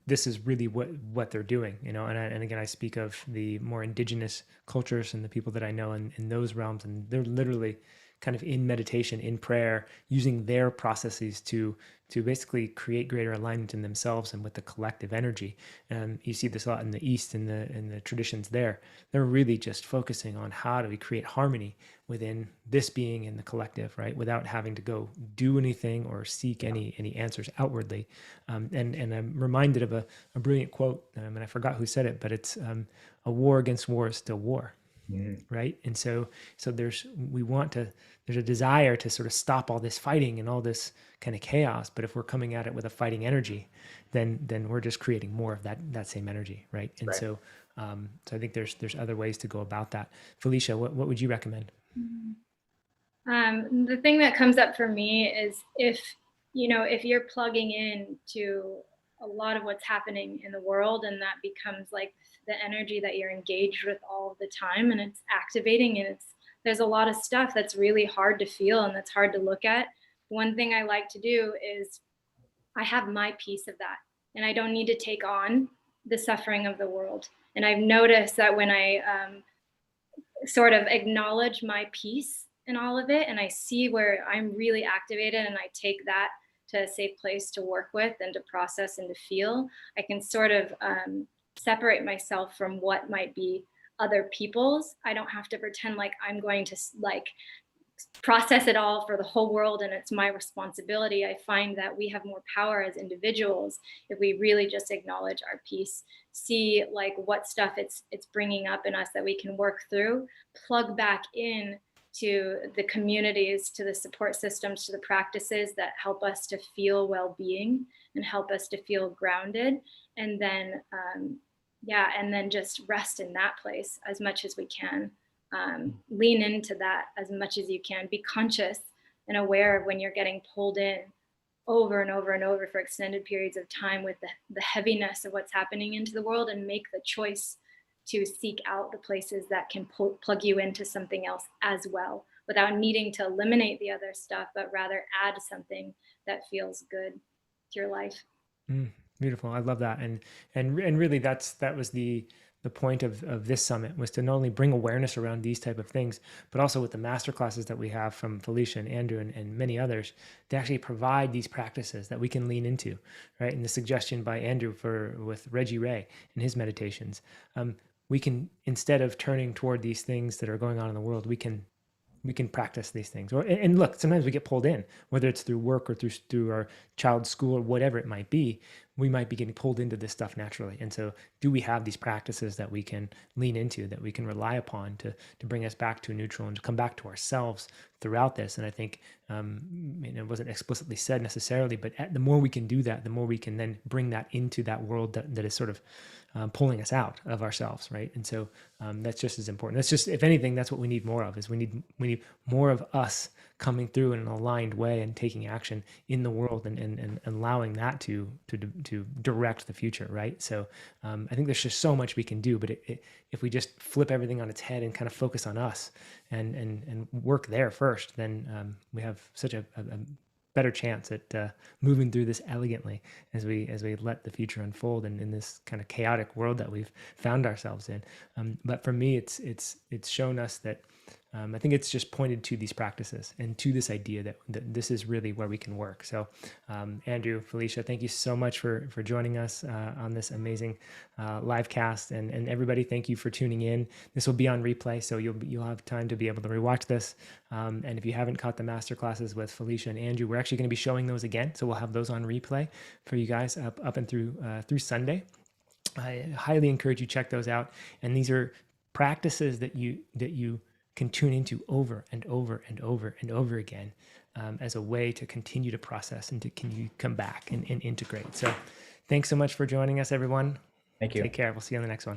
this is really what they're doing, and again, I speak of the more indigenous cultures and the people that I know in those realms, and they're literally kind of in meditation, in prayer, using their processes to basically create greater alignment in themselves and with the collective energy. And you see this a lot in the East, in the traditions there. They're really just focusing on how do we create harmony within this being in the collective, right? Without having to go do anything or seek any answers outwardly. And I'm reminded of a brilliant quote, and I forgot who said it, but it's a war against war is still war. Mm-hmm. Right. And so there's a desire to sort of stop all this fighting and all this kind of chaos. But if we're coming at it with a fighting energy, then we're just creating more of that same energy. Right. And right. So I think there's other ways to go about that. Felicia, what would you recommend? The thing that comes up for me is if you're plugging in to a lot of what's happening in the world, and that becomes like the energy that you're engaged with all the time, and it's activating, and there's a lot of stuff that's really hard to feel and that's hard to look at. One thing I like to do is I have my piece of that, and I don't need to take on the suffering of the world. And I've noticed that when I sort of acknowledge my piece in all of it, and I see where I'm really activated, and I take that to a safe place to work with and to process and to feel, I can sort of separate myself from what might be other people's. I don't have to pretend like I'm going to process it all for the whole world and it's my responsibility. I find that we have more power as individuals if we really just acknowledge our piece, see like what stuff it's bringing up in us that we can work through, plug back in to the communities, to the support systems, to the practices that help us to feel well-being and help us to feel grounded. And then, and then just rest in that place as much as we can. Lean into that as much as you can. Be conscious and aware of when you're getting pulled in over and over and over for extended periods of time with the heaviness of what's happening into the world, and make the choice to seek out the places that can plug you into something else as well, without needing to eliminate the other stuff, but rather add something that feels good to your life. Beautiful. I love that. And really that was the point of this summit, was to not only bring awareness around these type of things, but also with the master classes that we have from Felicia and Andrew and many others, to actually provide these practices that we can lean into, right? And the suggestion by Andrew with Reggie Ray and his meditations, we can, instead of turning toward these things that are going on in the world, we can practice these things. And look, sometimes we get pulled in, whether it's through work or through our child's school or whatever it might be. We might be getting pulled into this stuff naturally. And so, do we have these practices that we can lean into, that we can rely upon to bring us back to neutral and to come back to ourselves throughout this? And I think it wasn't explicitly said necessarily, but the more we can do that, the more we can then bring that into that world that is sort of pulling us out of ourselves, right? And so that's just as important. That's just, if anything, that's what we need more of. Is we need more of us coming through in an aligned way and taking action in the world, and allowing that to direct the future, right? So I think there's just so much we can do, but if we just flip everything on its head and kind of focus on us and work there first, then we have such a better chance at moving through this elegantly as we let the future unfold, and in this kind of chaotic world that we've found ourselves in. But for me, it's shown us that I think it's just pointed to these practices and to this idea that this is really where we can work. So Andrew, Felicia, thank you so much for joining us on this amazing live cast, and everybody, thank you for tuning in. This will be on replay, so you'll have time to be able to rewatch this. And if you haven't caught the master classes with Felicia and Andrew, we're actually going to be showing those again, so we'll have those on replay for you guys up and through Sunday. I highly encourage you check those out. And these are practices that you can tune into over and over and over and over again, as a way to continue to process and to continue to come back and integrate. So thanks so much for joining us, everyone. Thank you. Take care. We'll see you on the next one.